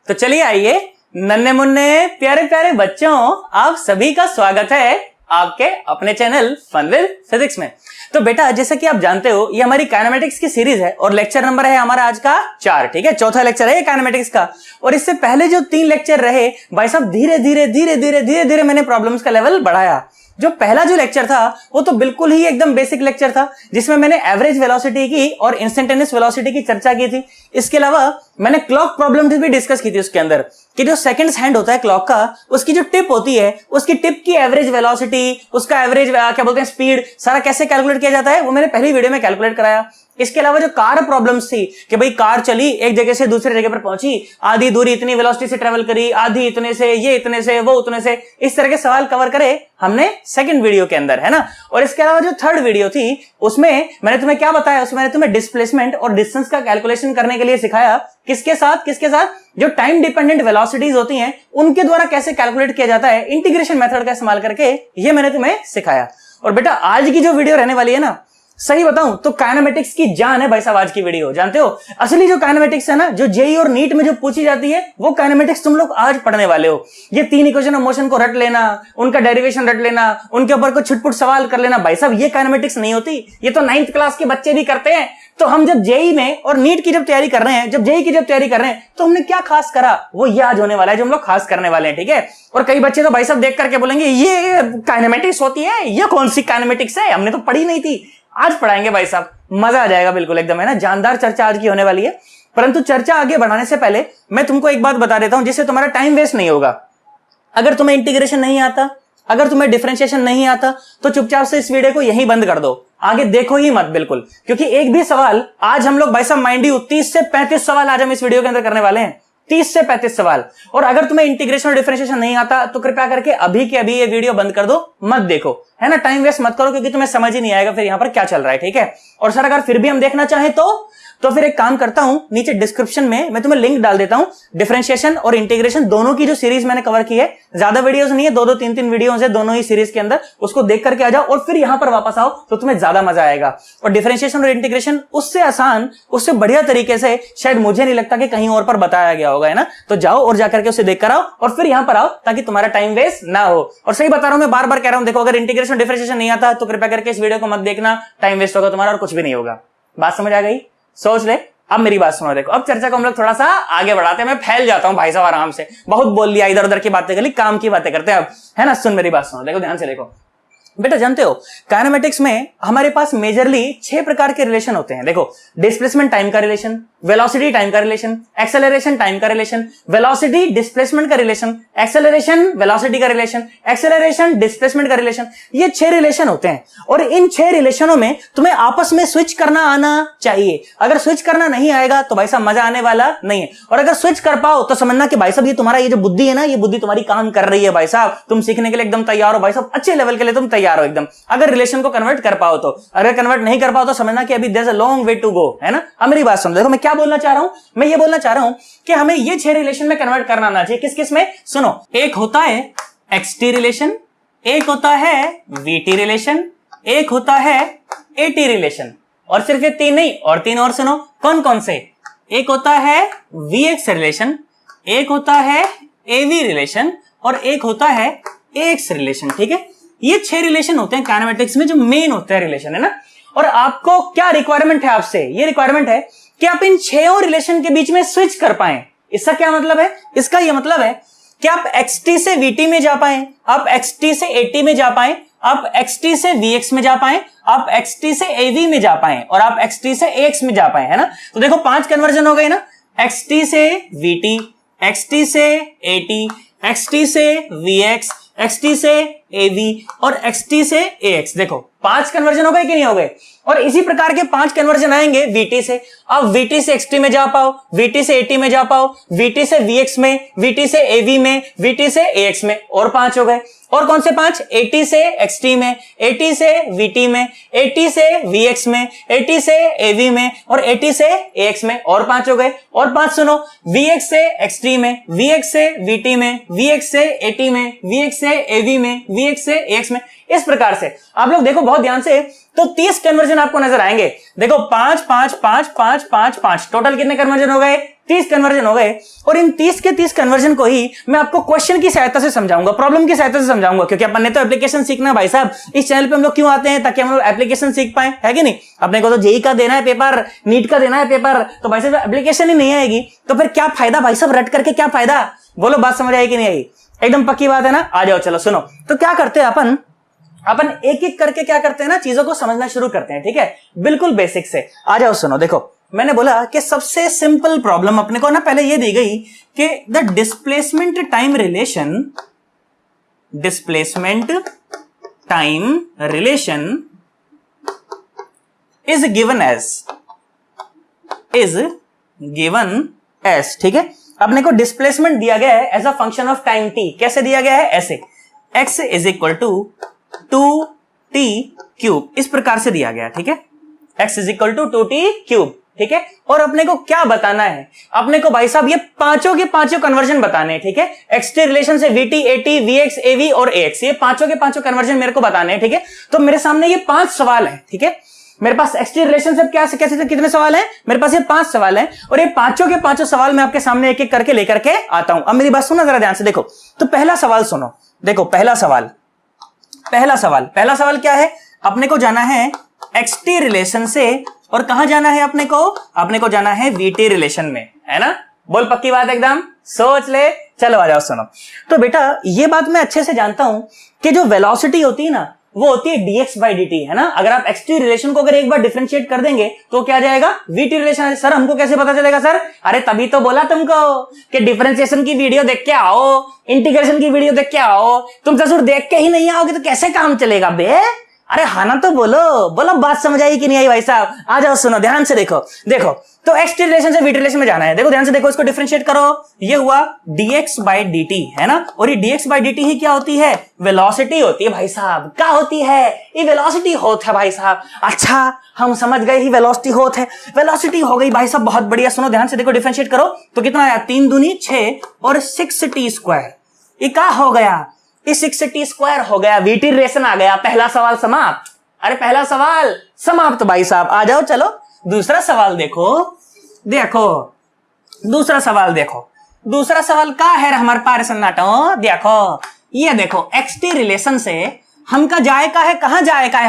तो चलिए आइए नन्हे मुन्ने प्यारे प्यारे बच्चों, आप सभी का स्वागत है आपके अपने चैनल फन विद फिजिक्स में। तो बेटा जैसा कि आप जानते हो ये हमारी काइनेमेटिक्स की सीरीज है और लेक्चर नंबर है हमारा आज का 4। ठीक है, चौथा लेक्चर है ये काइनेमेटिक्स का। और इससे पहले जो 3 लेक्चर रहे भाई साहब धीरे धीरे मैंने प्रॉब्लम्स का लेवल बढ़ाया। जो पहला जो लेक्चर था वो तो बिल्कुल ही एकदम बेसिक लेक्चर था जिसमें मैंने एवरेज वेलोसिटी की और इंस्टेंटेनियस वेलोसिटी की चर्चा की थी। इसके अलावा मैंने क्लॉक प्रॉब्लम भी डिस्कस की थी उसके अंदर कि जो सेकंड्स हैंड होता है क्लॉक का, उसकी जो टिप होती है उसकी टिप की एवरेज वेलोसिटी, उसका एवरेज क्या बोलते हैं स्पीड, सारा कैसे कैलकुलेट किया जाता है वो मैंने पहली वीडियो में कैलकुलेट कराया। इसके अलावा जो कार प्रॉब्लम्स थी कि भाई कार चली एक जगह से दूसरे जगह पर पहुंची, आधी दूरी इतनी वेलोसिटी से ट्रेवल करी, आधी इतने से, ये इतने से, वो उतने से, इस तरह के सवाल कवर करे हमने सेकंड वीडियो के अंदर, है ना। और इसके अलावा जो थर्ड वीडियो थी उसमें मैंने तुम्हें क्या बताया, उसमें मैंने तुम्हें डिस्प्लेसमेंट और डिस्टेंस का कैलकुलेशन करने के लिए सिखाया। किसके साथ जो टाइम डिपेंडेंट वेलोसिटीज होती हैं उनके द्वारा कैसे कैलकुलेट किया जाता है इंटीग्रेशन मेथड का इस्तेमाल करके, ये मैंने तुम्हें सिखाया। और बेटा आज की जो वीडियो रहने वाली है ना, सही बताऊं तो काइनेमेटिक्स की जान है भाई साहब आज की वीडियो। जानते हो असली जो काइनेमेटिक्स है ना, जो जेई और नीट में जो पूछी जाती है वो काइनेमेटिक्स तुम लोग आज पढ़ने वाले हो। ये 3 इक्वेशन ऑफ मोशन को रट लेना, उनका डेरिवेशन रट लेना, उनके ऊपर कुछ छुटपुट सवाल कर लेना, भाई साहब ये काइनेमेटिक्स नहीं होती। ये तो 9th क्लास के बच्चे भी करते हैं। तो हम जब जेई में और नीट की जब तैयारी कर रहे हैं, जब जेई की जब तैयारी कर रहे हैं, तो हमने क्या खास करा वो ये आज होने वाला है जो हम लोग खास करने वाले हैं। ठीक है, और कई बच्चे तो भाई साहब देख करके बोलेंगे ये काइनेमेटिक्स होती है, ये कौन सी काइनेमेटिक्स है, हमने तो पढ़ी नहीं थी। आज पढ़ाएंगे भाई साहब, मजा आ जाएगा बिल्कुल एकदम, है ना। जानदार चर्चा आज की होने वाली है। परंतु चर्चा आगे बढ़ाने से पहले मैं तुमको एक बात बता देता हूं जिससे तुम्हारा टाइम वेस्ट नहीं होगा। अगर तुम्हें इंटीग्रेशन नहीं आता, अगर तुम्हें डिफरेंशिएशन नहीं आता, तो चुपचाप से इस वीडियो को यहीं बंद कर दो, आगे देखो ही मत बिल्कुल। क्योंकि एक भी सवाल आज हम लोग भाई साहब माइंड यू 30 से 35 सवाल आज हम इस वीडियो के अंदर करने वाले हैं। 30 से 35 सवाल। और अगर तुम्हें इंटीग्रेशन और डिफरेंशिएशन नहीं आता तो कृपया करके अभी के अभी ये वीडियो बंद कर दो, मत देखो, है ना। टाइम वेस्ट मत करो क्योंकि तुम्हें समझ ही नहीं आएगा फिर यहां पर क्या चल रहा है। ठीक है, और सर अगर फिर भी हम देखना चाहें तो फिर एक काम करता हूं, नीचे डिस्क्रिप्शन में मैं तुम्हें लिंक डाल देता हूं। डिफरेंशिएशन और इंटीग्रेशन दोनों की जो सीरीज मैंने कवर की है, ज्यादा वीडियोस नहीं है, 2-2 3-3 वीडियोस है दोनों ही सीरीज के अंदर, उसको देख करके आ जाओ और फिर यहां पर वापस आओ तो तुम्हें ज्यादा मजा आएगा। और डिफरेंशिएशन और इंटीग्रेशन उससे आसान, उससे बढ़िया तरीके से शायद मुझे नहीं लगता कि कहीं और पर बताया गया होगा, है ना। तो जाओ और जाकर के उसे देख कर आओ और फिर यहां पर आओ ताकि तुम्हारा टाइम वेस्ट ना हो। और सही बता रहा हूं, मैं बार बार कह रहा हूं, देखो अगर इंटीग्रेशन डिफरेंशिएशन नहीं आता तो कृपया करके इस वीडियो को मत देखना, टाइम वेस्ट होगा तुम्हारा और कुछ भी नहीं होगा। बात समझ आ गई? सोच ले। अब मेरी बात सुनो, देखो अब चर्चा को हम लोग थोड़ा सा आगे बढ़ाते हैं। मैं फैल जाता हूं भाई साहब आराम से, बहुत बोल लिया, इधर उधर की बातें कर ली, काम की बातें करते हैं अब, है ना। सुन मेरी बात सुनो, देखो ध्यान से देखो बेटा। जानते हो काइनेमेटिक्स में हमारे पास मेजरली 6 प्रकार के रिलेशन होते हैं। देखो, डिस्प्लेसमेंट टाइम का रिलेशन, वेलोसिटी टाइम का रिलेशन, एक्सेलरेशन टाइम का रिलेशन, वेलोसिटी डिस्प्लेसमेंट का रिलेशन, एक्सेलरेशन वेलोसिटी का रिलेशन, एक्सेलरेशन डिस्प्लेसमेंट का रिलेशन। ये 6 रिलेशन होते हैं और इन 6 रिलेशनों में तुम्हें आपस में स्विच करना आना चाहिए। अगर स्विच करना नहीं आएगा तो भाई साहब मजा आने वाला नहीं है। और अगर स्विच कर पाओ तो समझना कि भाई साहब ये तुम्हारा ये जो बुद्धि है ना, ये बुद्धि तुम्हारी काम कर रही है भाई साहब, तुम सीखने के लिए एकदम तैयार हो भाई साहब, अच्छे लेवल के लिए तुम तैयार हो एकदम। अगर रिलेशन को कन्वर्ट कर पाओ तो, अगर कन्वर्ट नहीं कर पाओ तो समझना कि अभी there is a long way to go, है ना। अब मेरी बात सुनो, देखो मैं क्या बोलना चाह रहा हूं, मैं ये बोलना चाह रहा हूं कि हमें ये 6 रिलेशन में कन्वर्ट करना आना चाहिए। किस किस में? सुनो, एक होता है एक्सटी रिलेशन, एक होता है वीटी रिलेशन, एक होता है एटी रिलेशन। और सिर्फ ये 3 नहीं, और 3 और सुनो, कौन कौन से? एक होता है वीएक्स रिलेशन, एक होता है एवी रिलेशन और एक होता है एक्स रिलेशन। ठीक है, ये 6 रिलेशन होते हैं काइनेमेटिक्स में जो मेन होते हैं रिलेशन, है ना। और आपको क्या रिक्वायरमेंट है आपसे? ये रिक्वायरमेंट है कि आप इन 6 रिलेशन के बीच में स्विच कर पाएं। इसका क्या मतलब है? इसका यह मतलब है कि आप XT से VT में जा पाएं, आप XT से AT में जा पाएं, आप XT से VX में जा पाएं, आप XT से AV में जा पाएं और आप XT से AX में जा पाएं, है ना। तो देखो 5 कन्वर्जन हो गए ना, XT से VT, XT से AT, XT से VX, XT से AV और XT से AX। देखो 5 कन्वर्जन हो गए कि नहीं हो गए? और इसी प्रकार के 5 कन्वर्जन आएंगे VT से। अब VT से XT में जा पाओ, VT से AT में जा पाओ, VT से VX में, VT से AV में, VT से AX में, और 5 हो गए। और कौन से 5? AT से XT में, AT से VT में, AT से VX में, AT से AV में और AT से AX में, और 5 हो गए। और 5 सुनो, VX से XT में, VX से VT में, VX से AT में, VX से AV में, VX से AX में। इस प्रकार से आप लोग देखो बहुत ध्यान से, तो 30 कन्वर्जन आपको नजर आएंगे। देखो 5 5 5 5 5 5 टोटल कितने कन्वर्जन हो गए? 30 कन्वर्जन हो गए, और इन 30 के 30 कन्वर्जन को ही मैं आपको क्वेश्चन की सहायता से समझाऊंगा, प्रॉब्लम की सहायता से समझाऊंगा, क्योंकि अपन ने तो एप्लीकेशन सीखना भाई साहब। इस चैनल पे हम लोग क्यों आते हैं? ताकि हम लोग एप्लीकेशन सीख पाए, है कि नहीं? अपने को तो जेई का देना है पेपर, नीट का देना है पेपर, तो भाई साहब एप्लीकेशन ही नहीं आएगी तो फिर क्या फायदा भाई साहब? रट करके क्या फायदा? बोलो, बात समझ आई कि नहीं आई? एकदम पक्की बात है ना? आ जाओ, चलो सुनो। तो क्या करते हैं अपन एक एक करके क्या करते हैं ना, चीजों को समझना शुरू करते हैं, ठीक है? बिल्कुल बेसिक से। आ जाओ, सुनो। देखो, मैंने बोला कि सबसे सिंपल प्रॉब्लम अपने को ना पहले ये दी गई कि the displacement time relation is given as, ठीक है? अपने को डिस्प्लेसमेंट दिया गया है as a function of time t. कैसे दिया गया है? ऐसे, x is equal to 2t cube, इस प्रकार से दिया गया, ठीक है? x is equal to 2t cube, ठीक है? और अपने को क्या बताना है? अपने को भाई साहब ये पांचों के पांचों कन्वर्जन बताने हैं, ठीक है? एक्सटी रिलेशन से vt, at, vx, av और ax, ये पांचों के पांचों कन्वर्जन मेरे को बताने हैं, ठीक है? तो मेरे सामने ये 5 सवाल है, ठीक है? मेरे पास एक्सटी रिलेशन से कैसे कितने सवाल हैं? मेरे पास ये 5 सवाल हैं, और ये पांचों के पांचों सवाल मैं आपके सामने एक एक करके लेकर के आता हूं। अब मेरी बात सुनो जरा ध्यान से। देखो, तो पहला सवाल सुनो। देखो, पहला सवाल क्या है? अपने को जाना है एक्सटी रिलेशन से, और कहां जाना है अपने को जाना है वीटी रिलेशन में, है ना? बोल, पक्की बात एकदम? सोच ले। चलो आ जाओ, सुनो। तो बेटा ये बात मैं अच्छे से जानता हूं कि जो वेलोसिटी होती है ना, वो होती है dx by dt, है ना? अगर आप एक्सटी रिलेशन को अगर एक बार डिफरेंशिएट कर देंगे तो क्या जाएगा? VT relation. सर हमको कैसे पता चलेगा सर? अरे तभी तो बोला तुमको कि डिफरेंशिएशन की वीडियो देख के आओ, इंटीग्रेशन की वीडियो देख के आओ। तुम तो सिर्फ देख के ही नहीं आओगे तो कैसे काम चलेगा बे? अरे हाँ ना, तो बोलो, बात समझ आई कि नहीं आई भाई साहब? आ जाओ, सुनो ध्यान से। देखो, तो एक्सटी रिलेशन से वीटी रिलेशन में जाना है। देखो ध्यान से, देखो, इसको डिफरेंशिएट करो। ये हुआ dx by dt, है ना? और ये dx by dt ही क्या होती है? वेलोसिटी होती है भाई साहब। क्या होती है? ये वेलोसिटी होता है भाई साहब। अच्छा, हम समझ गए ही वेलोसिटी होता है। वेलोसिटी हो गई भाई साहब, बहुत बढ़िया। सुनो ध्यान से, देखो, डिफरेंशिएट करो तो कितना आया? 3 दूनी 6 और 6t स्क्वायर। ये क्या हो गया? ये 6t स्क्वायर हो गया। वीटी रिलेशन आ गया। पहला सवाल समाप्त। अरे पहला सवाल समाप्त भाई साहब। आ जाओ, चलो दूसरा सवाल देखो। दूसरा सवाल क्या है हमारे पास सन्नाटो? देखो, ये देखो, एक्सटी रिलेशन से हमका जायका है, कहां जायका है?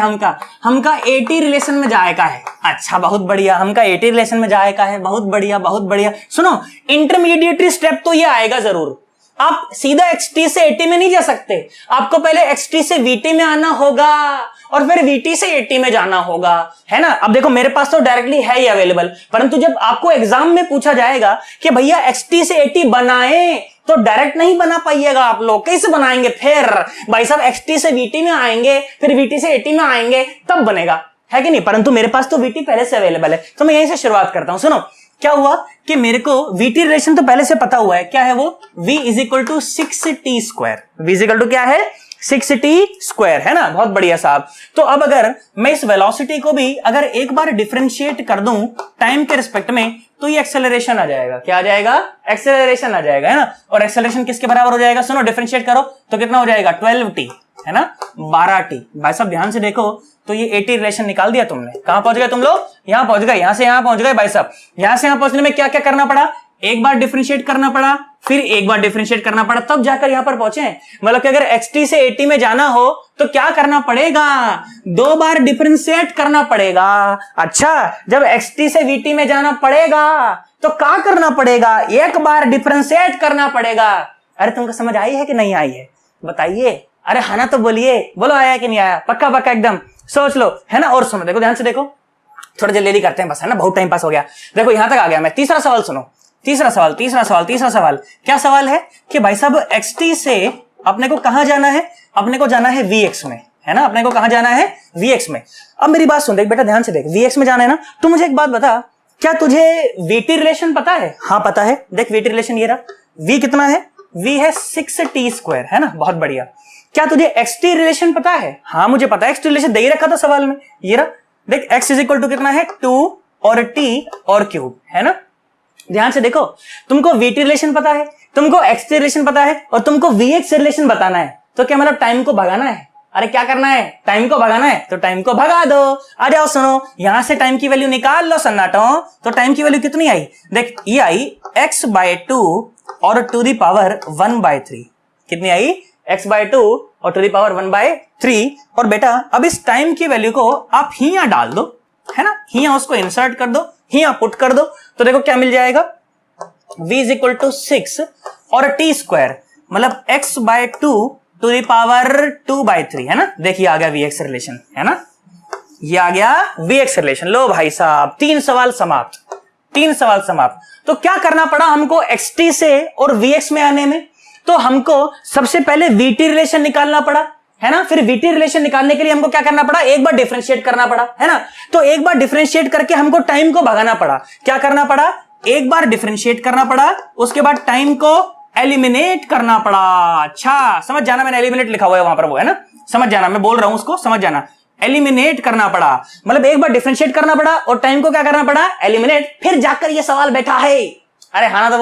हमका एटी रिलेशन में जायका है। अच्छा, बहुत बढ़िया, हमका एटी रिलेशन में जायका है। बहुत बढ़िया। सुनो, इंटरमीडिएटरी स्टेप तो ये आएगा जरूर। आप सीधा एक्सटी से एटी में नहीं जा सकते, आपको पहले एक्सटी से वीटी में आना होगा और फिर वीटी से एटी में जाना होगा, है ना? अब देखो, मेरे पास तो डायरेक्टली है ही अवेलेबल, परंतु जब आपको एग्जाम में पूछा जाएगा कि भैया एक्सटी से एटी बनाए, तो डायरेक्ट नहीं बना पाइएगा आप लोग। कैसे बनाएंगे फिर? भाई साहब एक्सटी से वीटी में आएंगे, फिर वीटी से एटी में आएंगे, तब बनेगा, है कि नहीं? परंतु मेरे पास तो वीटी पहले से अवेलेबल है, तो मैं यहीं से शुरुआत करता हूं। सुनो, क्या हुआ कि मेरे को वीटी रिलेशन तो पहले से पता हुआ है। क्या है वो? v is equal to 6t square. v is equal to क्या है? 6t स्क्वायर, है ना? बहुत बढ़िया साहब। तो अब अगर मैं इस वेलोसिटी को भी अगर एक बार डिफरेंशिएट कर दूं टाइम के रिस्पेक्ट में, तो ये एक्सेलरेशन आ जाएगा। क्या आ जाएगा? एक्सेलरेशन आ जाएगा, है ना? और एक्सेलरेशन किसके बराबर हो जाएगा? सुनो, डिफरेंशिएट करो तो कितना हो जाएगा? 12t, है ना? 12t। भाई साहब ध्यान से देखो, तो ये 80 रिलेशन निकाल दिया तुमने। कहां पहुंच गए तुम लोग? यहां पहुंच गए। यहां से यहां पहुंच गए भाई साहब। यहां से यहां पहुंचने में क्या क्या करना पड़ा? एक बार डिफरेंशिएट करना पड़ा, फिर एक बार डिफरेंशिएट करना पड़ा, तब जाकर यहां पर पहुंचे। मतलब कि अगर एक्सटी से एटी में जाना हो तो क्या करना पड़ेगा? 2 बार डिफरेंशिएट करना पड़ेगा। अच्छा, जब एक्सटी से वीटी में जाना पड़ेगा तो क्या करना पड़ेगा? 1 बार डिफरेंशिएट करना पड़ेगा। अरे तुमको समझ आई है कि नहीं आई है? बताइए। अरे हाँ ना, तो बोलिए, बोलो, आया कि नहीं आया? पक्का एकदम सोच लो, है ना? और सुनो, देखो ध्यान से, देखो, थोड़ा जल्दी करते हैं बस, है ना? बहुत टाइम पास हो गया। देखो यहां तक आ गया मैं। तीसरा सवाल सुनो। तीसरा सवाल क्या सवाल है कि भाई साहब एक्सटी से अपने को कहां जाना है? अपने को जाना है वीएक्स में, है ना? अपने को कहां जाना है? वीएक्स में। अब मेरी बात सुन, देख बेटा, ध्यान से देख, वीएक्स में जाना है ना, तो मुझे एक बात बता, क्या तुझे वीटी रिलेशन पता है? हाँ पता है। देख, वीटी रिलेशन ये रहा। वी कितना है? वी है 6t स्क्वायर, है ना? बहुत बढ़िया। क्या तुझे एक्सटी रिलेशन पता है? हाँ मुझे पता है। एक्सटी रिलेशन दे ही रखा था सवाल में, ये रहा। देख, x इज इक्वल टू कितना है? 2 और t और क्यूब, है ना? ध्यान से देखो, तुमको वीटी रिलेशन पता है, तुमको एक्सटी रिलेशन पता है, और तुमको वीएक्स रिलेशन बताना है। तो क्या मतलब टाइम को भगाना है? अरे क्या करना है, टाइम को भगाना है, तो टाइम को भगा दो। आ जाओ सुनो, यहां से टाइम की वैल्यू निकाल लो सन्नाटो। तो टाइम की वैल्यू कितनी आई, देख ये आई x/2 और टू दी पावर 1/3। कितनी आई, x/2 और टू दी पावर 1/3। और बेटा अब इस टाइम की वैल्यू को आप यहां डाल दो, है ना, यहां उसको इंसर्ट कर दो, यहां पुट कर दो, तो देखो क्या मिल जाएगा, v = 6 और t² मतलब x/2 टू दी पावर 2/3, है ना। देखिए आ गया vx रिलेशन, है ना, ये आ गया vx रिलेशन। लो भाई साहब 3 सवाल समाप्त, 3 सवाल समाप्त। तो क्या करना पड़ा हमको xt से और vx में आने में, तो हमको सबसे पहले vt रिलेशन निकालना पड़ा, है ना। फिर vt रिलेशन निकालने के लिए हमको क्या करना पड़ा, एक बार डिफरेंशिएट करना पड़ा, है ना। तो एक बार डिफरेंशिएट करके हमको टाइम को भगाना पड़ा। क्या करना पड़ा, एक बार डिफरेंशिएट करना पड़ा, उसके बाद टाइम को एलिमिनेट करना पड़ा। अच्छा समझ जाना, मैंने एलिमिनेट लिखा हुआ है वहां पर, वो है ना, समझ जाना, मैं बोल रहा हूं उसको समझ जाना। एलिमिनेट करना पड़ा मतलब एक बार डिफरेंशिएट करना पड़ा और टाइम को क्या करना पड़ा, एलिमिनेट, फिर जाकर ये सवाल बैठा है। अरे हाँ ना, तो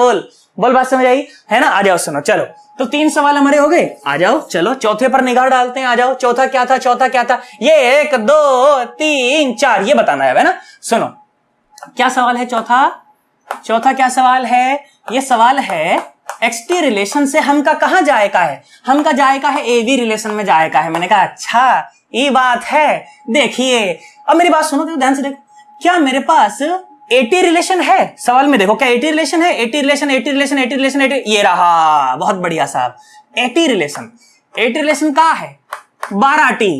बोल बात समझ आई, है ना। आ जाओ सुनो, चलो तो 3 सवाल हमारे हो गए। आ जाओ चलो चौथे पर निगाह डालते हैं। आ जाओ, चौथा क्या था, चौथा क्या था, ये 1 2 3 4 ये बताना है ना। सुनो क्या सवाल है चौथा क्या सवाल है, ये सवाल है xt रिलेशन से हम का कहां जाएगा है, हम का जाएगा है av रिलेशन में जाएगा है। मैंने कहा अच्छा ये बात है। देखिए अब मेरी बात सुनो, तो ध्यान से देखो, क्या मेरे पास AT रिलेशन है, सवाल में देखो क्या AT रिलेशन है, AT रिलेशन, ये रहा, बहुत बढ़िया साहब, AT रिलेशन का है 12T।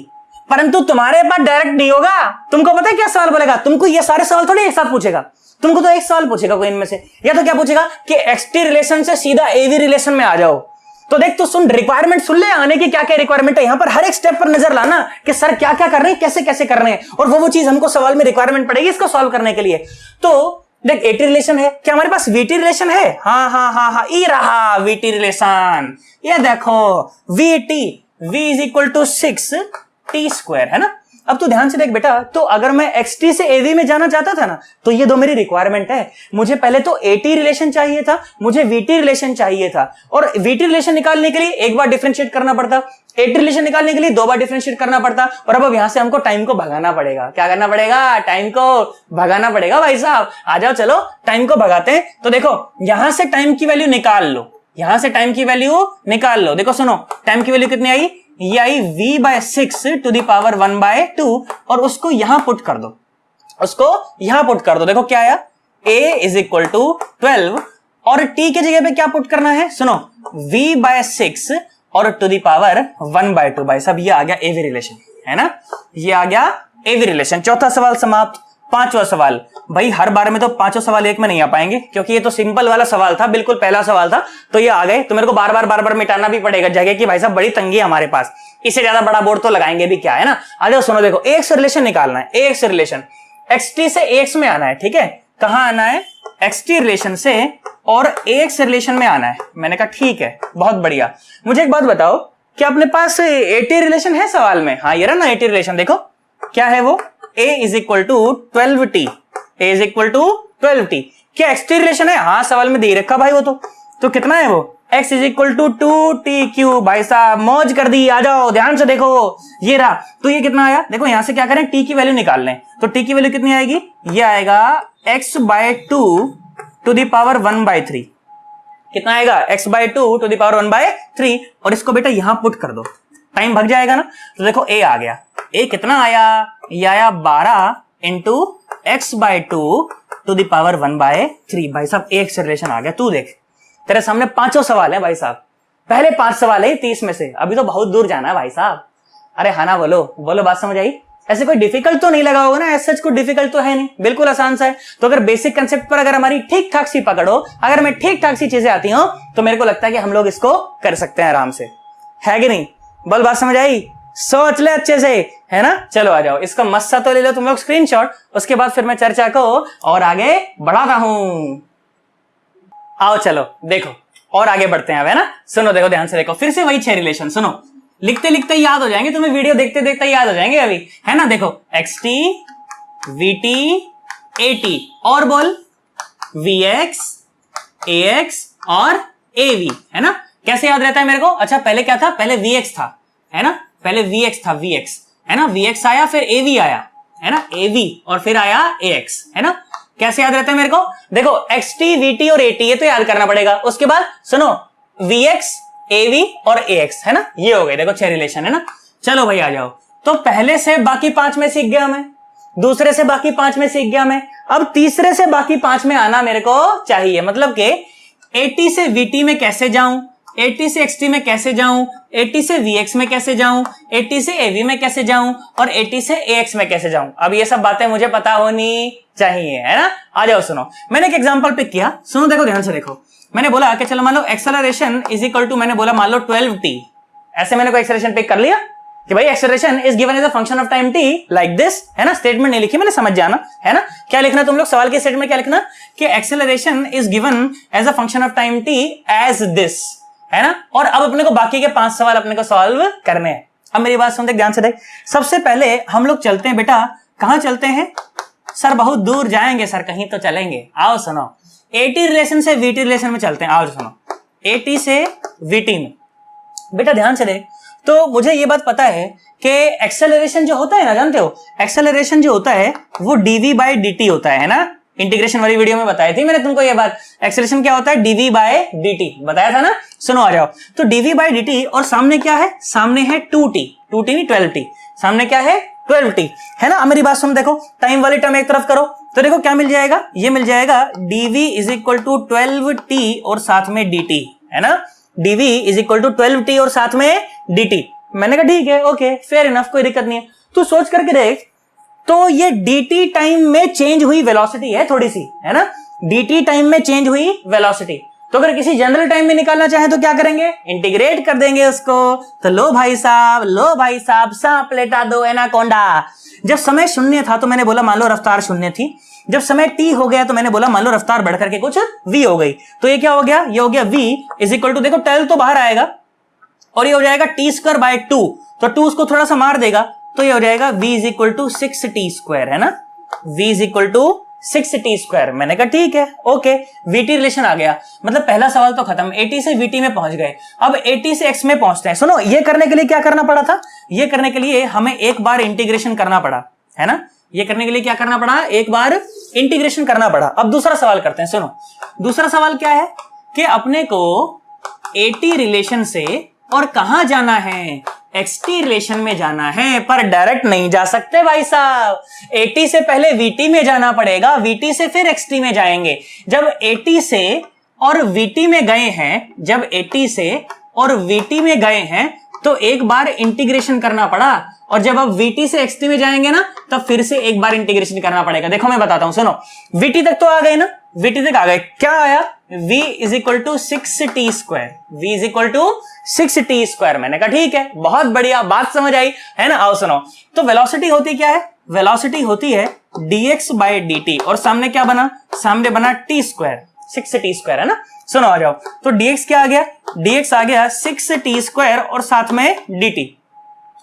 परंतु तुम्हारे पास डायरेक्ट नहीं होगा, तुमको पता है क्या सवाल बोलेगा, तुमको ये सारे सवाल थोड़ी एक साथ पूछेगा, तुमको तो एक सवाल पूछेगा कोई इनमें से, या तो क्या पूछेगा कि xt रिलेशन से सीधा AV रिलेशन में आ जाओ। तो देख, तो सुन, रिक्वायरमेंट सुन ले, आने की क्या क्या रिक्वायरमेंट है, यहां पर हर एक स्टेप पर नजर लाना कि सर क्या क्या कर रहे हैं, कैसे कैसे कर रहे हैं, और वो चीज हमको सवाल में रिक्वायरमेंट पड़ेगी इसको सॉल्व करने के लिए। तो देख AT रिलेशन है, क्या हमारे पास VT रिलेशन है, हाँ ये रहा VT रिलेशन, ये देखो VT, v = 6t², है ना। अब तो ध्यान से देख बेटा, तो अगर मैं xt से AV में जाना चाहता था ना, तो ये 2 मेरी रिक्वायरमेंट है। मुझे पहले तो AT रिलेशन चाहिए था, मुझे VT रिलेशन चाहिए था, और VT रिलेशन निकालने के लिए एक बार डिफरेंशिएट करना पड़ता, AT रिलेशन निकालने के लिए 2 बार डिफरेंशिएट करना पड़ता। और अब यहां से हमको टाइम को भगाना पड़ेगा। क्या करना पड़ेगा, टाइम को भगाना पड़ेगा भाई साहब। आ जाओ चलो टाइम को भगाते हैं। तो देखो यहां से टाइम की वैल्यू निकाल लो, यहां से टाइम की वैल्यू निकाल लो। देखो सुनो, टाइम की वैल्यू कितनी आई, ये आई v/6 टू दी पावर 1/2, और उसको यहां पुट कर दो, उसको यहां पुट कर दो। देखो क्या आया, a = 12, और t की जगह पे क्या पुट करना है, सुनो v/6 और टू दी पावर 1/2। भाई साहब ये आ गया AV रिलेशन, है ना, ये आ गया AV रिलेशन। चौथा सवाल समाप्त। 5वां सवाल, भाई हर बार में तो 5 सवाल एक में नहीं आ पाएंगे, क्योंकि ये तो सिंपल वाला सवाल था, बिल्कुल पहला सवाल था, तो ये आ गए, तो मेरे को बार बार मिटाना भी पड़ेगा जगह की, भाई साहब बड़ी तंगी है हमारे पास, इससे ज्यादा बड़ा बोर्ड तो लगाएंगे भी क्या, है ना। आ जाओ सुनो, देखो AX रिलेशन निकालना है, AX रिलेशन xt से AX में आना है, ठीक है, कहां आना है, xt रिलेशन से और AX रिलेशन में आना है। मैंने कहा ठीक है, बहुत बढ़िया। मुझे एक बात बताओ, क्या अपने पास AT रिलेशन है सवाल में, हाँ ये रहा ना AT रिलेशन, देखो क्या है वो, a = 12t, a = 12t। क्या xt रिलेशन है, हाँ सवाल में दे रखा भाई वो तो कितना है वो, x = 2t³। भाई साहब मौज कर दी। आ जाओ ध्यान से देखो, ये रहा, तो ये कितना आया, देखो यहां से क्या करें, t की वैल्यू निकाल लें, तो t की वैल्यू कितनी आएगी, ये आएगा x/2 टू दी पावर 1/3। कितना आएगा, x/2 टू दी पावर 1/3, और इसको बेटा यहां पुट कर दो, टाइम भाग जाएगा ना। तो देखो a आ गया, a कितना आया, ये आया 12 × x/2 टू दी पावर 1/3। भाई साहब AX रिलेशन आ गया। तू देख तेरे सामने 5 सवाल है भाई साहब, पहले 5 सवाल है 30 में से, अभी तो बहुत दूर जाना है भाई साहब। अरे हाँ ना, बोलो बात समझ आई। ऐसे कोई डिफिकल्ट तो नहीं लगा होगा ना, ऐसा कोई डिफिकल्ट तो है नहीं, बिल्कुल आसान सा है। तो अगर बेसिक कंसेप्ट पर अगर हमारी ठीक ठाक सी पकड़ो, अगर मैं ठीक ठाक सी चीजें आती हूं, तो मेरे को लगता है कि हम लोग इसको कर सकते हैं आराम से, है कि नहीं। बोल बात समझ आई, सोच ले अच्छे से, है ना। चलो आ जाओ, इसका मस्सा तो ले लो तुम लोग स्क्रीनशॉट, उसके बाद फिर मैं चर्चा को और आगे बढ़ाता हूं। आओ चलो देखो और आगे बढ़ते हैं अब, है ना। सुनो देखो ध्यान से देखो, फिर से वही 6 रिलेशन, सुनो लिखते लिखते याद हो जाएंगे तुम्हें, वीडियो देखते देखते याद हो जाएंगे अभी, है ना। देखो xt, vt, at, और बोल vx, ax और av, है ना। कैसे याद रहता है मेरे को, अच्छा पहले क्या था, पहले vx था, है ना, पहले vx था, vx है ना, vx आया, फिर av आया है ना, av और फिर आया ax है ना। कैसे याद रहता है मेरे को? देखो xt, vt और at ये तो याद करना पड़ेगा। उसके बाद सुनो vx, av और ax है ना, ये हो गए देखो 6 रिलेशन है ना। चलो भाई आ जाओ। तो पहले से बाकी 5 में सीख गया मैं, दूसरे से बाकी 5 में सीख गया मैं, अब तीसरे से बाकी 5 में आना मेरे को चाहिए। मतलब कि at से vt में कैसे जाऊं, at से xt में कैसे जाऊं, at से vx में कैसे जाऊं, at से av में कैसे जाऊं और at से ax में कैसे जाऊं। अब ये सब बातें मुझे पता होनी चाहिए है ना। आ जाओ सुनो, मैंने एक एग्जांपल पिक किया, सुनो देखो ध्यान से देखो। मैंने बोला कि चलो मान लो एक्सेलरेशन इज इक्वल टू, मैंने बोला मान लो 12t, ऐसे मैंने कोई एक्सेलरेशन पिक कर लिया कि भाई acceleration is given as a function of time t like this है ना। स्टेटमेंट नहीं लिखी मैंने, समझ जाना है ना। क्या लिखना तुम लोग सवाल के स्टेटमेंट में, क्या लिखना कि acceleration is given as a function of time t as this है ना। और अब अपने को बाकी के 5 सवाल अपने को सॉल्व करने हैं। अब मेरी बात सुन, देख ध्यान से देख। सबसे पहले हम लोग चलते हैं बेटा, कहां चलते हैं सर? बहुत दूर जाएंगे सर, कहीं तो चलेंगे। आओ सुनो, AT रिलेशन से VT रिलेशन में चलते हैं। आओ सुनो, AT से VT में बेटा ध्यान से देख। तो मुझे ये बात पता है कि एक्सेलरेशन जो होता है ना, जानते हो एक्सेलरेशन जो होता है वो dv/dt होता है ना। इंटीग्रेशन वाली वीडियो में बताई थी मैंने तुमको ये बात। एक्सेलरेशन क्या होता है? dv/dt बताया था ना। सुनो आ जाओ, तो dv/dt और सामने क्या है? सामने है 2t, 2t नहीं 12t, सामने क्या है? 12t है ना। मेरी बात सुन देखो, टाइम वाली टर्म एक तरफ करो तो देखो क्या मिल जाएगा, ये मिल जाएगा dv is equal to 12t और साथ में dt है ना। dv is equal to 12t और साथ में dt। मैंने कहा ठीक है, ओके फेयर इनफ, कोई दिक्कत नहीं है। तू सोच करके देख, तो ये dt टाइम में चेंज हुई वेलोसिटी है थोड़ी सी है ना, dt टाइम में चेंज हुई वेलोसिटी। तो अगर किसी जनरल टाइम में निकालना चाहे तो क्या करेंगे? इंटीग्रेट कर देंगे उसको। तो लो भाई साहब सांप लेटा दो एनाकोंडा। जब समय शून्य था तो मैंने बोला मान लो रफ्तार शून्य थी, जब समय t हो गया तो मैंने बोला मान लो रफ्तार बढ़ करके कुछ v हो गई। तो ये क्या हो गया? ये हो गया v इज इक्वल टू, देखो 12 तो बाहर आएगा और ये हो जाएगा t²/2, तो 2 उसको थोड़ा सा मार देगा तो ये हो जाएगा v is equal to 6t² है ना, v is equal to 6t²। मैंने कहा ठीक है, ओके vt रिलेशन आ गया। मतलब पहला सवाल तो खत्म, at से vt में पहुंच गए। अब at से x में पहुंचते हैं। सुनो, ये करने के लिए क्या करना पड़ा था? ये करने के लिए हमें एक बार इंटीग्रेशन करना पड़ा है ना। ये करने के लिए क्या करना पड़ा? एक बार इंटीग्रेशन करना पड़ा। अब दूसरा सवाल करते हैं। सुनो दूसरा सवाल क्या है कि अपने को at रिलेशन से और कहां जाना है? xt रिलेशन में जाना है, पर डायरेक्ट नहीं जा सकते भाई साहब। at से पहले vt में जाना पड़ेगा, vt से फिर xt में जाएंगे। जब at से और vt में गए हैं, जब at से और vt में गए हैं तो एक बार इंटीग्रेशन करना पड़ा, और जब अब vt से xt में जाएंगे ना तब फिर से एक बार इंटीग्रेशन करना पड़ेगा। देखो मैं बताता हूं, सुनो vt तक तो आ गए ना, vt तक आ गए। क्या आया? v is equal to 6t², v is equal to 6t²। मैंने कहा ठीक है, बहुत बढ़िया, बात समझ आई है ना। आओ सुनो, तो वेलोसिटी होती क्या है? वेलोसिटी होती है dx/dt और सामने क्या बना? सामने बना t², 6t² है ना। सुनो आ जाओ, तो dx क्या आ गया? dx आ गया 6t² और साथ में dt।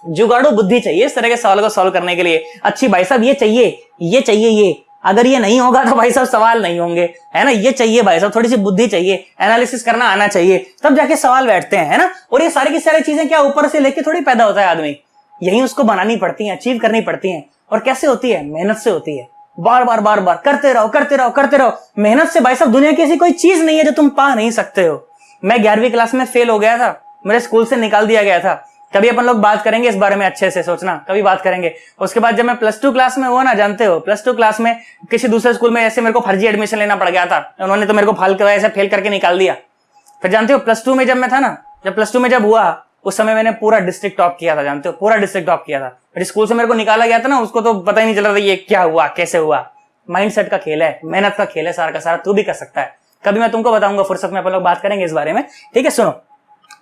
जुगाड़ू बुद्धि चाहिए इस तरह के सवाल को सॉल्व करने के लिए। अच्छी भाई साहब ये चाहिए ये, अगर ये नहीं होगा तो भाई साहब सवाल नहीं होंगे है ना। ये चाहिए भाई साहब, थोड़ी सी बुद्धि चाहिए, एनालिसिस करना आना चाहिए, तब जाके सवाल बैठते हैं है ना। और ये सारी की सारी चीजें क्या ऊपर से लेके थोड़ी पैदा होता है आदमी, यही उसको बनानी पड़ती है, अचीव करनी पड़ती है। और कैसे होती है? मेहनत से होती है। बार बार करते रहो। मेहनत से भाई साहब दुनिया की ऐसी कोई चीज नहीं है जो तुम पा नहीं सकते हो। मैं 11वीं क्लास में फेल हो गया था, मेरे स्कूल से निकाल दिया गया था। कभी अपन लोग बात करेंगे इस बारे में, अच्छे से सोचना, कभी बात करेंगे। उसके बाद जब मैं +2 क्लास में हुआ ना, जानते हो +2 क्लास में किसी दूसरे स्कूल में ऐसे मेरे को फर्जी एडमिशन लेना पड़ गया था, उन्होंने तो मेरे को फाल ऐसे फेल करके निकाल दिया। फिर जानते हो +2 में जब मैं था ना, जब +2 में जब हुआ उस समय मैंने पूरा डिस्ट्रिक्ट टॉप किया था, जानते हो पूरा डिस्ट्रिक्ट टॉप किया था। फिर स्कूल से मेरे को निकाला गया था ना, उसको तो पता ही नहीं चल रहा था ये क्या हुआ, कैसे हुआ। माइंडसेट का खेल है, मेहनत का खेल है सारा का सारा, तू भी कर सकता है। कभी मैं तुमको बताऊंगा, फुर्सत में अपन लोग बात करेंगे इस बारे में, ठीक है। सुनो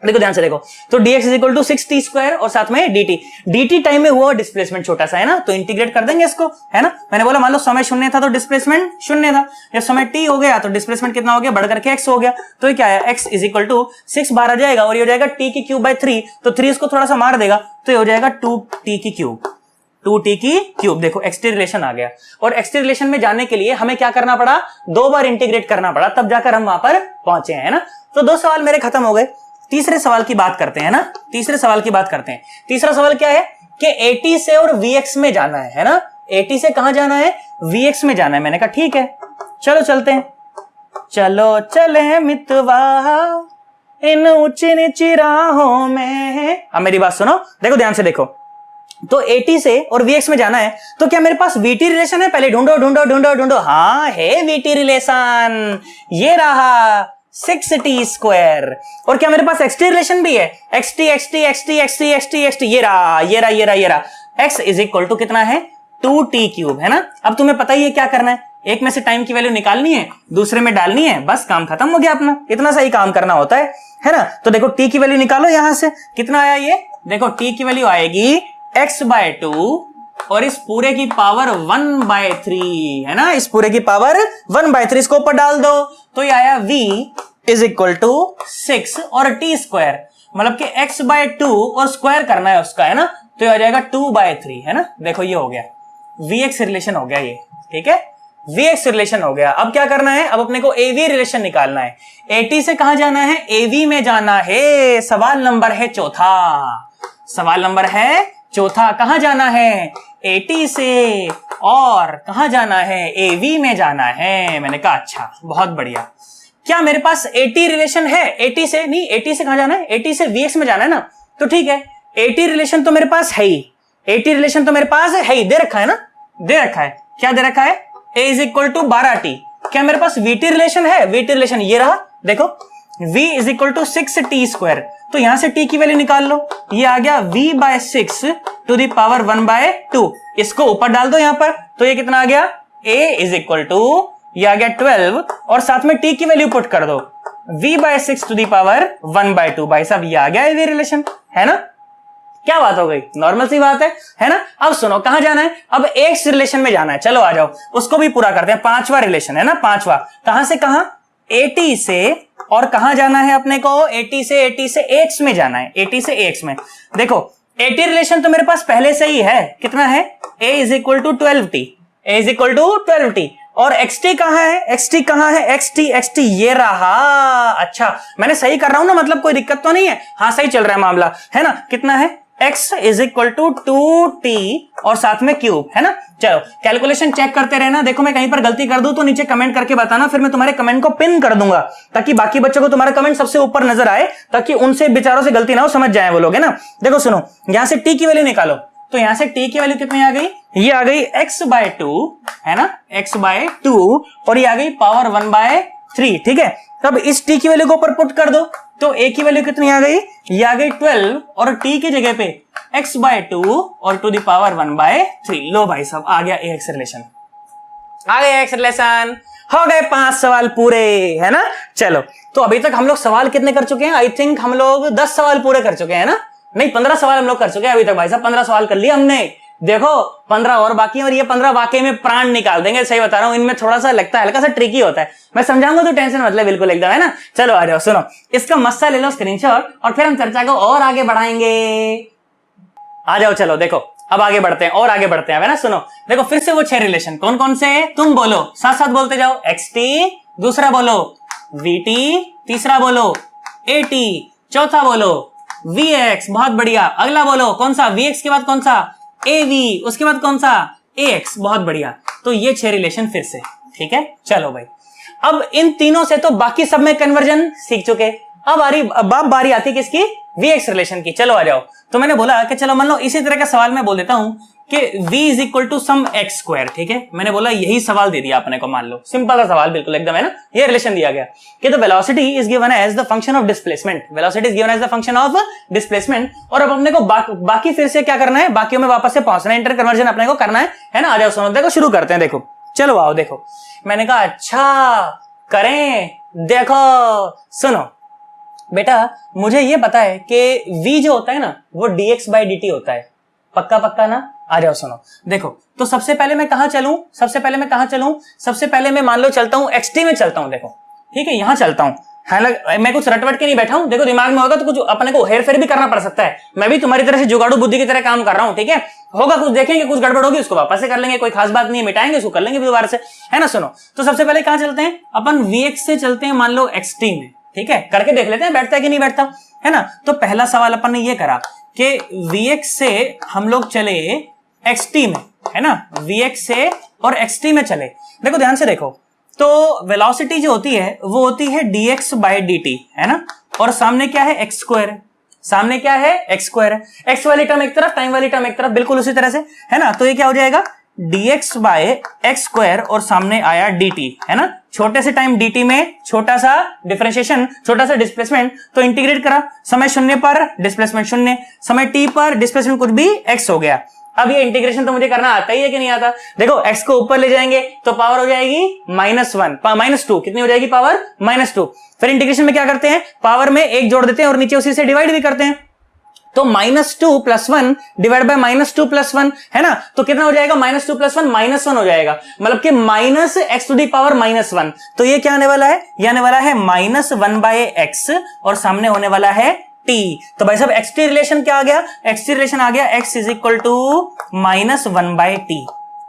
देखो ध्यान से देखो, तो dx is equal to 6t² और साथ में dt टाइम में हुआ डिस्प्लेसमेंट छोटा सा है ना, तो इंटीग्रेट कर देंगे इसको है ना। मैंने बोला मान लो समय शून्य था तो डिस्प्लेसमेंट शून्य था, जब समय t हो गया तो डिस्प्लेसमेंट कितना हो गया? बढ़ करके x हो गया। तो ये क्या है? x इज इक्वल टू 6 बाहर आ जाएगा और ये हो जाएगा t³/3, तो 3 इसको थोड़ा सा मार देगा तो ये हो जाएगा 2t³। देखो xt रिलेशन आ गया, और xt रिलेशन में जाने के लिए हमें क्या करना पड़ा? 2 बार इंटीग्रेट करना पड़ा, तब जाकर हम वहां पर पहुंचे हैं ना। तो 2 सवाल मेरे खत्म हो गए। तीसरे सवाल की बात करते हैं ना। तीसरे सवाल की बात करते हैं। तीसरा सवाल क्या है कि 80 से और Vx में जाना है ना। 80 से कहां जाना है? Vx में जाना है। मैंने कहा ठीक है, चलो चलते हैं। चलो चले मितवा इन ऊंची नीची राहों में। अब मेरी बात सुनो, देखो ध्यान से देखो। तो 80 से और Vx में जाना है, तो क्या मेरे पास VT रिलेशन है? पहले ढूंढो ढूंढो ढूंढो ढूंढो। हाँ है VT रिलेशन, ये रहा 6t स्क्वायर। और क्या मेरे पास XT रिलेशन भी है? XT XT XT XT XT XT, ये रहा ये रहा ये रहा ये रहा। x इज इक्वल टू कितना है? 2t क्यूब, है ना। अब तुम्हें पता ही है क्या करना है, एक में से टाइम की वैल्यू निकालनी है, दूसरे में डालनी है, बस काम खत्म हो गया अपना। इतना सा ही काम करना होता है ना। तो देखो t की वैल्यू निकालो, यहां से कितना आया ये, देखो t की वैल्यू आएगी x/2 और इस पूरे की पावर 1/3, है ना। इस पूरे की पावर 1/3 इसको ऊपर डाल दो, तो ये आया v इज इक्वल टू 6 और t स्क्वायर, मतलब कि x/2 और स्क्वायर करना है उसका, है ना। तो ये आ जाएगा 2/3, है ना। देखो ये हो गया vx रिलेशन हो गया ये, ठीक है। vx रिलेशन हो गया। अब क्या करना है? अब अपने को av रिलेशन निकालना है। 80 से कहां जाना है? av में जाना है। सवाल नंबर है चौथा। सवाल नंबर है चौथा, कहां जाना है? 80 से और कहां जाना है? av में जाना है। मैंने कहा अच्छा, बहुत बढ़िया। क्या मेरे पास 80 रिलेशन है? 80 से नहीं, 80 से कहां जाना है? 80 से vx में जाना है ना। तो ठीक है, 80 रिलेशन तो मेरे पास है ही, 80 रिलेशन तो मेरे पास है ही, दे रखा है ना, दे रखा है। क्या दे रखा है? a is equal to 12t। क्या मेरे पास vt रिलेशन है? vt रिलेशन ये रहा, देखो v is equal to 6t square. तो यहां से t की वैल्यू निकाल लो, ये आ गया v/6 टू द पावर 1/2। इसको ऊपर डाल दो यहां पर, तो ये कितना आ गया? a इज इक्वल टू, ये आ गया 12 और साथ में t की वैल्यू पुट कर दो, v/6 टू द पावर 1/2। भाई साहब ये आ गया ये रिलेशन, है ना। क्या बात हो गई, नॉर्मल सी बात है ना। अब सुनो कहां जाना है? अब एक्स रिलेशन में जाना है। चलो आ जाओ, उसको भी पूरा करते हैं। पांचवा रिलेशन है ना, पांचवा। कहां से कहां? 80 से और कहां जाना है अपने को? 80 से एक्स में जाना है। 80 से एक्स में देखो 80 रिलेशन तो मेरे पास पहले से ही है। कितना है? a is equal to 12t, a is equal to 12t। और xt कहां है? xt कहां है? xt ये रहा। अच्छा मैंने सही कर रहा हूं ना, मतलब कोई दिक्कत तो नहीं है? हाँ सही चल रहा है मामला, है ना। कितना है? x is equal to 2t और साथ में क्यूब, है ना। चलो कैलकुलेशन चेक करते रहना। देखो मैं कहीं पर गलती कर दूं तो नीचे कमेंट करके बताना, फिर मैं तुम्हारे कमेंट को पिन कर दूंगा ताकि बाकी बच्चों को तुम्हारा कमेंट सबसे ऊपर नजर आए, ताकि उनसे बेचारों से गलती ना हो, समझ जाए वो लोग, है ना। देखो सुनो, यहां से t की वैल्यू निकालो, तो यहां से t की वैल्यू कितनी आ गई? ये आ गई x/2, है ना, x/2 और ये आ गई पावर 1/3, ठीक है। तब इस t की वैल्यू को ऊपर पुट कर दो, तो a की वैल्यू कितनी आ गई? ये आ गई 12 और t की जगह पे x/2 और टू द पावर 1/3। लो भाई साहब आ गया ax रिलेशन, आ गया ax रिलेशन। हो गए 5 सवाल पूरे, है ना। चलो तो अभी तक हम लोग सवाल कितने कर चुके हैं? आई थिंक हम लोग 10 सवाल पूरे कर चुके हैं ना, नहीं 15 सवाल हम लोग कर चुके हैं अभी तक। भाई साहब 15 सवाल कर लिए हमने। देखो 15 और बाकी है, और ये 15 वाकई में प्राण निकाल देंगे, सही बता रहा हूं। इनमें थोड़ा सा लगता है, हल्का सा ट्रिकी होता है, मैं समझाऊंगा तो टेंशन मतलब बिल्कुल एकदम, है ना। चलो आ जाओ, सुनो इसका मस्सा ले लो स्क्रीनशॉट और फिर हम चर्चा को और आगे बढ़ाएंगे। आ जाओ चलो देखो अब आगे बढ़ते हैं और आगे बढ़ते हैं, है ना। सुनो देखो फिर से वो 6 रिलेशन कौन कौन से हैं? तुम बोलो, साथ साथ बोलते जाओ। xt, दूसरा बोलो vt, तीसरा बोलो at, चौथा बोलो vx, बहुत बढ़िया। अगला बोलो कौन सा? vx के बाद कौन सा? av, उसके बाद कौन सा? ax, बहुत बढ़िया। तो ये 6 रिलेशन फिर से, ठीक है। चलो भाई अब इन तीनों से तो बाकी सब में कन्वर्जन सीख चुके। अब बारी आती किसकी? vx रिलेशन की। चलो आ जाओ। तो मैंने बोला कि चलो मान लो इसी तरह का सवाल मैं बोल देता हूं कि v is equal to some x square, ठीक है। मैंने बोला यही सवाल दे दिया अपने को, मान लो सिंपल सा सवाल बिल्कुल एकदम, है ना। ये रिलेशन दिया गया कि the velocity is given as the function of displacement, velocity is given as the function of displacement. और अब अपने को बाकी फिर से क्या करना है? बाकियों में वापस से पहुंचना है, इंटर कन्वर्जन अपने को करना है ना। आ जाओ सुनो, देखो शुरू करते हैं। देखो चलो आओ देखो, मैंने कहा अच्छा करें। देखो सुनो बेटा, मुझे ये पता है कि v जो होता है ना वो dx/dt होता है, पक्का पक्का ना। आ जाओ सुनो देखो, तो सबसे पहले मैं कहां चलूं? सबसे पहले मैं मान लो चलता हूं xt में चलता हूं। देखो ठीक है, यहां चलता हूं। हालांकि मैं कुछ रटवट के नहीं बैठा हूं, देखो दिमाग में होगा तो कुछ अपने को हेर फेर भी करना पड़ सकता है। मैं भी तुम्हारी तरह से जुगाड़ू बुद्धि की तरह काम कर रहा हूं, ठीक है। होगा कुछ देखेंगे, कुछ गड़बड़ होगी उसको वापस से कर लेंगे, कोई खास बात नहीं है, मिटाएंगे उसको, कर लेंगे दोबारा से, है ना। सुनो तो सबसे पहले कहां चलते हैं अपन? vx से चलते हैं मान लो xt में, ठीक है। करके देख लेते हैं बैठता है कि नहीं बैठता। है ना। तो पहला सवाल अपन ने ये करा कि Vx से हम लोग चले xt में, है ना, Vx से और xt में चले। देखो ध्यान से देखो, तो वेलोसिटी जो होती है वो होती है dx बाई dt, है ना, और सामने क्या है x स्क्वायर, सामने क्या है x स्क्वायर, x वाली टर्म एक तरफ, टाइम वाली टर्म एक तरफ, बिल्कुल उसी तरह से, है ना। तो ये क्या हो जाएगा dx बाय एक्स स्क्वायर और सामने आया dt, है ना। छोटे से टाइम dt में छोटा सा डिफरेंशिएशन, छोटा सा डिस्प्लेसमेंट, तो इंटीग्रेट करा, समय शून्य पर डिस्प्लेसमेंट शून्य, समय t पर डिस्प्लेसमेंट कुछ भी x हो गया। अब ये इंटीग्रेशन तो मुझे करना आता ही है कि नहीं आता। देखो x को ऊपर ले जाएंगे तो पावर हो जाएगी -2, कितनी हो जाएगी पावर -2। फिर इंटीग्रेशन में क्या करते हैं, पावर में एक जोड़ देते हैं और नीचे उसी से डिवाइड भी करते हैं। तो -2 + 1 डिवाइड बाय -2 + 1, है ना। तो कितना हो जाएगा, -2 + 1 -1 हो जाएगा, मतलब कि -x⁻⁻1। तो ये क्या आने वाला है, ये आने वाला है -1/x और सामने होने वाला है t। तो भाई साहब xt रिलेशन क्या आ गया, xt रिलेशन आ गया x = -1/t,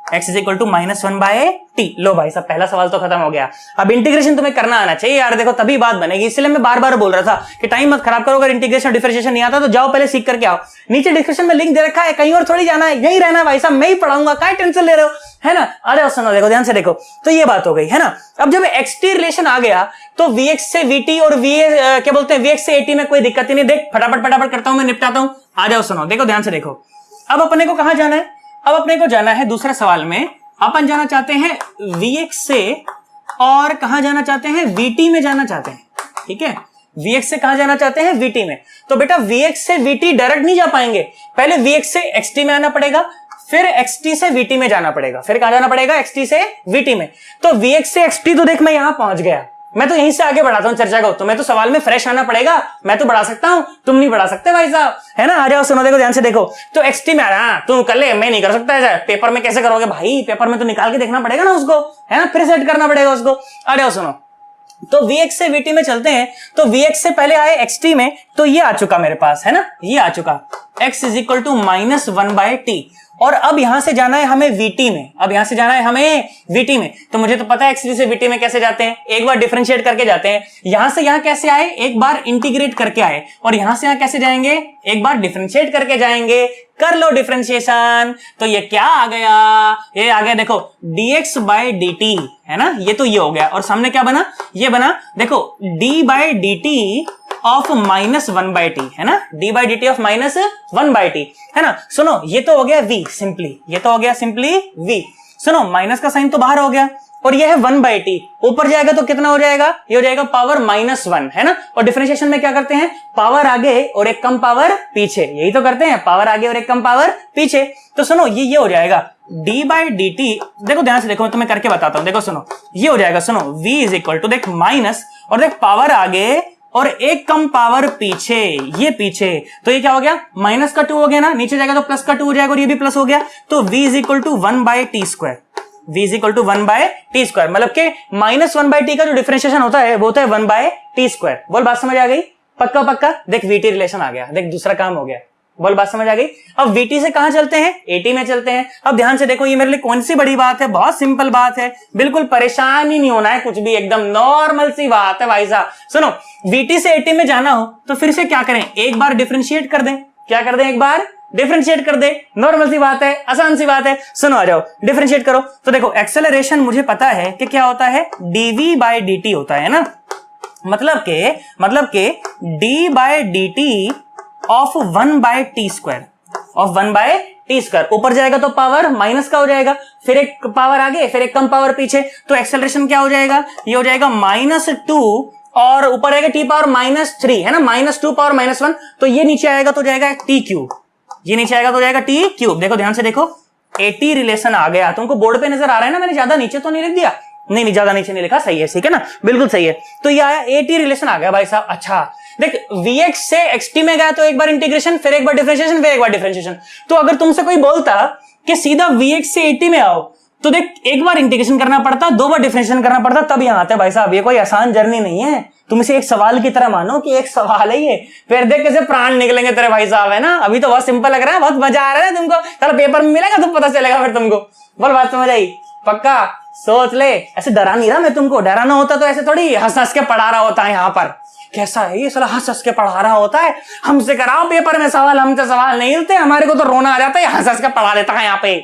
x = -1/t। लो भाई साहब पहला सवाल तो खत्म हो गया। अब इंटीग्रेशन तुम्हें करना आना चाहिए यार, देखो तभी बात बनेगी। इसलिए मैं बार बार बोल रहा था कि टाइम मत खराब करो, अगर इंटीग्रेशन डिफरेंशिएशन नहीं आता तो जाओ पहले सीख करके आओ। नीचे डिस्क्रिप्शन में लिंक दे रखा है, कहीं और थोड़ी जाना है, यही रहना है भाई साहब, मैं ही पढ़ाऊंगा, क्या टेंशन ले रहे हो, है ना। आ जाओ सुनो, देखो ध्यान से देखो, तो ये बात हो गई, है ना। अब जब xt रिलेशन आ गया तो vx से vt और क्या बोलते हैं vx से at में कोई दिक्कत ही नहीं। देख फटाफट करता हूं मैं, निपटाता हूं। आ जाओ सुनो, देखो ध्यान से देखो। अब अपने को कहां जाना है, अब अपने को जाना है दूसरे सवाल में, अपन जाना चाहते हैं Vx से और कहां जाना चाहते हैं, Vt में जाना चाहते हैं, ठीक है। Vx से कहां जाना चाहते हैं, Vt में। तो बेटा Vx से Vt डायरेक्ट नहीं जा पाएंगे, पहले Vx से xt में आना पड़ेगा, फिर xt से Vt में जाना पड़ेगा, फिर कहां जाना पड़ेगा, xt से Vt में। तो Vx से xt तो देख मैं यहां पहुंच गया, मैं तो यहीं से आगे बढ़ाता हूं चर्चा को, तुम्हें तो सवाल में फ्रेश आना पड़ेगा, मैं तो बढ़ा सकता हूं, तुम नहीं बढ़ा सकते भाई साहब, है ना। आ जाओ सुनो, देखो ध्यान से देखो। तो xt में आ रहा, तुम कर ले, मैं नहीं कर सकता ऐसा। पेपर में कैसे करोगे भाई, पेपर में तो निकाल के देखना पड़ेगा ना उसको, है ना, फिर सेट करना पड़ेगा उसको। आ जाओ सुनो, तो Vx से Vt में चलते हैं। तो Vx से पहले आए xt में, तो ये आ चुका मेरे पास, है ना, ये आ चुका x = -1/t। और अब यहां से जाना है हमें Vt में, अब यहां से जाना है हमें Vt में। तो मुझे तो पता है x से Vt में कैसे जाते हैं, एक बार डिफरेंशिएट करके जाते हैं। यहां से यहां कैसे आए, एक बार इंटीग्रेट करके आए, और यहां से यहां कैसे जाएंगे, एक बार डिफरेंशिएट करके जाएंगे। कर लो डिफरेंशिएशन, तो ये क्या आ गया, ये आ गया देखो dx/dt, है ना, ये तो ये हो गया। और सामने क्या बना, ये बना देखो d/dt ऑफ -1/t, है ना, d/dt ऑफ -1/t, है ना। सुनो ये तो हो गया v सिंपली, ये तो हो गया सिंपली v। सुनो माइनस का साइन तो बाहर हो गया, और ये है 1/t, ऊपर जाएगा तो कितना हो जाएगा, ये हो जाएगा पावर -1, है ना। और डिफरेंशिएशन में क्या करते हैं, पावर आगे और एक कम पावर पीछे, यही तो करते हैं, पावर आगे और एक कम पावर पीछे। तो सुनो ये हो जाएगा d/dt, देखो ध्यान से देखो, मैं तुम्हें करके बताता हूं, देखो सुनो ये हो जाएगा, सुनो v = देख माइनस और देख पावर आगे और एक कम पावर पीछे, ये पीछे, तो ये क्या हो गया, -2 हो गया ना, नीचे जाएगा तो +2 हो जाएगा और ये भी प्लस हो गया। तो v = 1/t², v = 1/t², मतलब के -1/t का जो डिफरेंशिएशन होता है वो होता है 1/t²। बोल बात समझ आ गई, पक्का पक्का। देख Vt रिलेशन आ गया, देख दूसरा काम हो गया, बोल बात समझ आ गई। अब Vt से कहां चलते हैं, At में चलते हैं। अब ध्यान से देखो, ये मेरे लिए कौन सी बड़ी बात है, बहुत सिंपल बात है, बिल्कुल परेशान ही नहीं होना है, कुछ भी एकदम नॉर्मल सी बात है भाई साहब। सुनो Vt से At में जाना हो तो फिर से क्या करें, एक बार डिफरेंशिएट कर दें, क्या कर दें, एक बार डिफरेंशिएट कर दे, नॉर्मल सी बात है, आसान सी बात है। सुनो आ जाओ डिफरेंशिएट करो। तो देखो एक्सेलरेशन मुझे पता है कि क्या होता है, dv/dt होता है ना, मतलब के d/dt of 1/t², of 1/t²। ऊपर जाएगा तो पावर माइनस का हो जाएगा, फिर एक पावर आगे, फिर एक कम पावर पीछे, तो एक्सेलरेशन क्या हो जाएगा, ये हो जाएगा -2 और ऊपर आएगा t⁻⁻3, है ना, -2 पावर -1, तो ये नीचे आएगा तो जाएगा t³, ये नीचे आएगा तो जाएगा t³। देखो ध्यान से देखो, At रिलेशन आ गया, तुमको बोर्ड पे नजर आ रहा है ना, मैंने ज्यादा नीचे तो नहीं लिख दिया, नहीं ज्यादा नीचे नहीं लिखा, सही है, ठीक है ना, बिल्कुल सही है। तो ये आया At रिलेशन आ गया भाई साहब। अच्छा देख Vx से xt में गया तो एक बार इंटीग्रेशन, फिर एक बार डिफरेंशिएशन, फिर एक बार डिफरेंशिएशन। तो अगर तुमसे कोई बोलता कि सीधा Vx से At में आओ, तो देख एक बार इंटीग्रेशन करना पड़ता, 2 बार डिफरेंशिएशन करना पड़ता, तब यहां आते भाई साहब। ये कोई आसान जर्नी नहीं है, तुम इसे एक सवाल की तरह मानो कि एक सवाल है ये, फिर देख कैसे प्राण निकलेंगे तेरे भाई साहब, है ना। अभी तो बहुत सिंपल लग रहा है, बहुत मजा आ रहा है तुमको, कल पेपर में मिलेगा तो पता चलेगा फिर तुमको। बोल बात समझ आई, पक्का सोच ले। ऐसे डरा नहीं रहा मैं तुमको, डराना होता तो ऐसे थोड़ी हंस हंस के पढ़ा रहा होता है यहाँ पर। कैसा है ये साला, हंस हंस के पढ़ा रहा होता है, हमसे कराओ पेपर में सवाल, हमसे सवाल नहीं मिलते, हमारे को तो रोना आ जाता है, हंस हंस के पढ़ा लेता है यहाँ पे।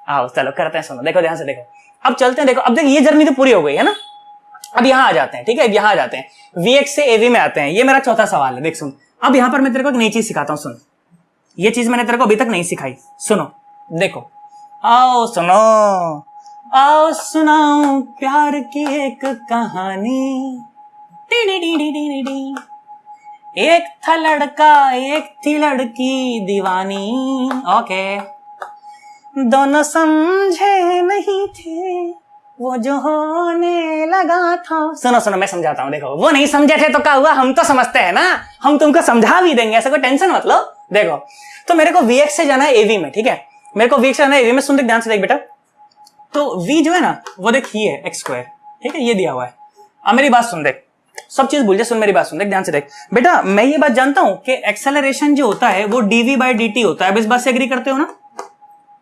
आओ चलो करते हैं, सुनो देखो ध्यान से देखो, अब चलते हैं। देखो अब देखो ये जर्नी तो पूरी हो गई है ना, अब यहां आ जाते हैं, ठीक है, अब यहां आ जाते हैं, VX से AV में आते हैं। ये मेरा चौथा सवाल है, देख सुन। अब यहां पर मैं तेरे को एक नई चीज सिखाता हूं, सुन। ये चीज मैंने तेरे को अभी तक नहीं सिखाई, सुनो देखो। आओ सुनो, आओ सुनाओ प्यार की एक कहानी। एक था लड़का एक थी लड़की दीवानी, ओके। दोनों समझे नहीं थे वो जो होने लगा था। सुनो सुनो मैं समझाता हूं, देखो वो नहीं समझे थे तो क्या हुआ, हम तो समझते हैं ना, हम तुमको समझा भी देंगे, ऐसा कोई टेंशन मत लो। देखो तो मेरे को VX से जाना है AV में, ठीक है, मेरे को VX से जाना है AV में। सुन देख ध्यान से देख बेटा, तो V जो है ना वो देख ये है x², ठीक है, ये दिया हुआ है। अब मेरी बात सुन देख, सब चीज भूल जा, सुन मेरी बात सुन देख ध्यान से देख बेटा। मैं ये बात जानता हूं कि एक्सेलरेशन जो होता है वो dv/dt होता है। अब इस बात से एग्री करते हो ना,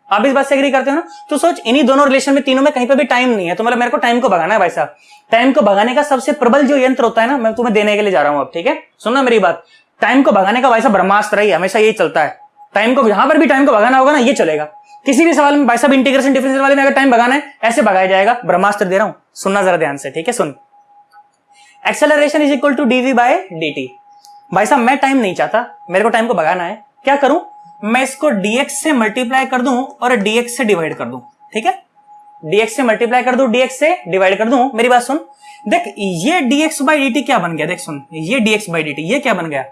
आप इस बात से एग्री करते हो ना। तो सोच इन्हीं दोनों रिलेशन में, तीनों में कहीं पे भी टाइम नहीं है, तो मतलब मेरे को टाइम को भगाना है भाई साहब। टाइम को भगाने का सबसे प्रबल जो यंत्र होता है ना, मैं तुम्हें देने के लिए जा रहा हूं अब, ठीक है, सुनना मेरी बात। टाइम को भगाने का भाई साहब ब्रह्मास्त्र ही हमेशा यही चलता है। टाइम को जहां पर भी टाइम को भगाना होगा ना, ये चलेगा। किसी भी सवाल में भाई साहब, इंटीग्रेशन डिफरेंशियल वाले में अगर टाइम भगाना है, ऐसे भगाया जाएगा। ब्रह्मास्त्र दे रहा हूं, सुनना जरा ध्यान से, ठीक है, सुन। Acceleration is equal to dv/dt। भाई साहब मैं टाइम नहीं चाहता, मेरे को टाइम को भगाना है, क्या करूं, मैं इसको dx से मल्टीप्लाई कर दूं और dx से डिवाइड कर दूं, ठीक है, dx से मल्टीप्लाई कर दूं, dx से डिवाइड कर दूं। मेरी बात सुन देख, ये dx/dt क्या बन गया, देख सुन, ये dx/dt ये क्या बन गया,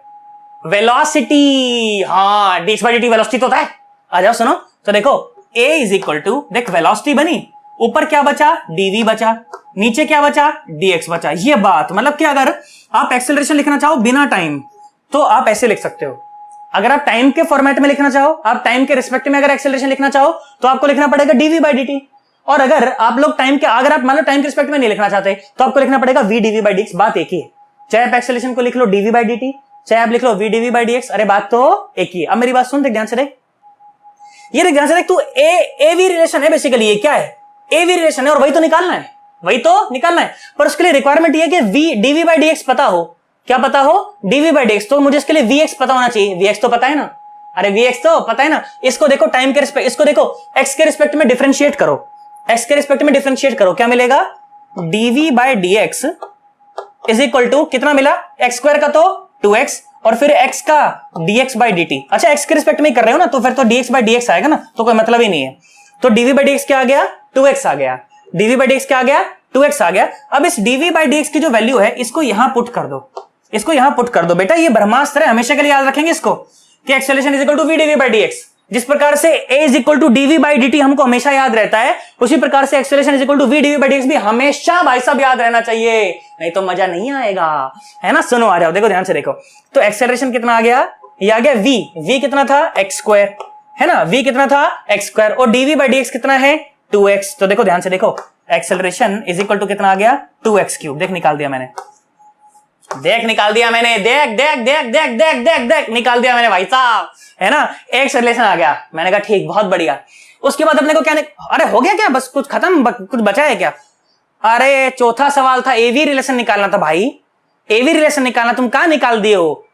वेलोसिटी। हाँ dx/dt वेलोसिटी तो होता है। आ जाओ सुनो, तो देखो a इज इक्वल टू, देख वेलोसिटी बनी, ऊपर क्या बचा, dv बचा, नीचे क्या बचा, dx बचा। ये बात मतलब कि अगर आप एक्सेलरेशन लिखना चाहो बिना टाइम, तो आप ऐसे लिख सकते हो। अगर आप टाइम के फॉर्मेट में लिखना चाहो, आप टाइम के रिस्पेक्ट में अगर एक्सेलरेशन लिखना चाहो, तो आपको लिखना पड़ेगा dv/dt। और अगर आप लोग टाइम के, अगर आप मान लो टाइम के रिस्पेक्ट में नहीं लिखना चाहते, तो आपको लिखना पड़ेगा v dv/dx। बात एक ही है, चाहे आप एक्सेलरेशन को लिख लो dv/dt, चाहे आप लिख लो v dv/dx, अरे बात तो एक ही है। अब मेरी बात सुन, देख ध्यान से देख, ये देख ध्यान से देख, तू AV रिलेशन है बेसिकली, ये क्या है, AV रिलेशन है, और वही तो निकालना है, वही तो निकालना है। पर उसके लिए रिक्वायरमेंट ये है कि v dv/dx पता हो। क्या पता हो, dv/dx। तो मुझे इसके लिए vx पता होना चाहिए। vx तो पता है ना, अरे vx तो पता है ना। इसको देखो टाइम के रिस्पेक्ट, इसको देखो x के रिस्पेक्ट में डिफरेंशिएट करो, x के रिस्पेक्ट में डिफरेंशिएट करो, क्या मिलेगा, dv/dx इज इक्वल टू कितना मिला, x² का तो 2x, और फिर x का dx/dt। अच्छा x के रिस्पेक्ट में ही कर रहे हो ना, तो फिर तो dx/dx आएगा ना, तो कोई मतलब ही नहीं है। तो dv/dx क्या आ गया, 2x आ गया, dv/dx क्या आ गया, 2x आ गया। अब इस dv/dx की जो वैल्यू है, इसको यहां पुट कर दो, इसको यहां पुट कर दो बेटा। ये ब्रह्मास्त्र है, हमेशा के लिए याद रखेंगे इसको, कि acceleration is equal to v dv/dx। जिस प्रकार से a is equal to dv/dt हमको हमेशा याद रहता है, उसी प्रकार से acceleration is equal to v dv/dx भी हमेशा भाई साहब याद रहना चाहिए, नहीं तो मजा नहीं आएगा, है ना। सुनो आ जाओ, देखो ध्यान से देखो, तो एक्सेलरेशन कितना आ गया, ये आ गया v कितना था, x², है ना, v कितना था, x², और dv/dx कितना है, 2x। तो देखो ध्यान से देखो, एक्सेलरेशन इज इक्वल टू कितना आ गया, 2x³। देख निकाल दिया मैंने, देख निकाल दिया मैंने, देख देख देख देख देख देख देख निकाल दिया मैंने भाई साहब, है ना, एक्सेलरेशन आ गया। मैंने कहा ठीक, बहुत बढ़िया। उसके बाद अपने को क्या अरे हो गया क्या, बस कुछ खत्म, कुछ बचा है क्या, अरे चौथा सवाल था AV रिलेशन निकालना था भाई, AV रिलेशन निकालना, तुम कहां निकाल दिए हो,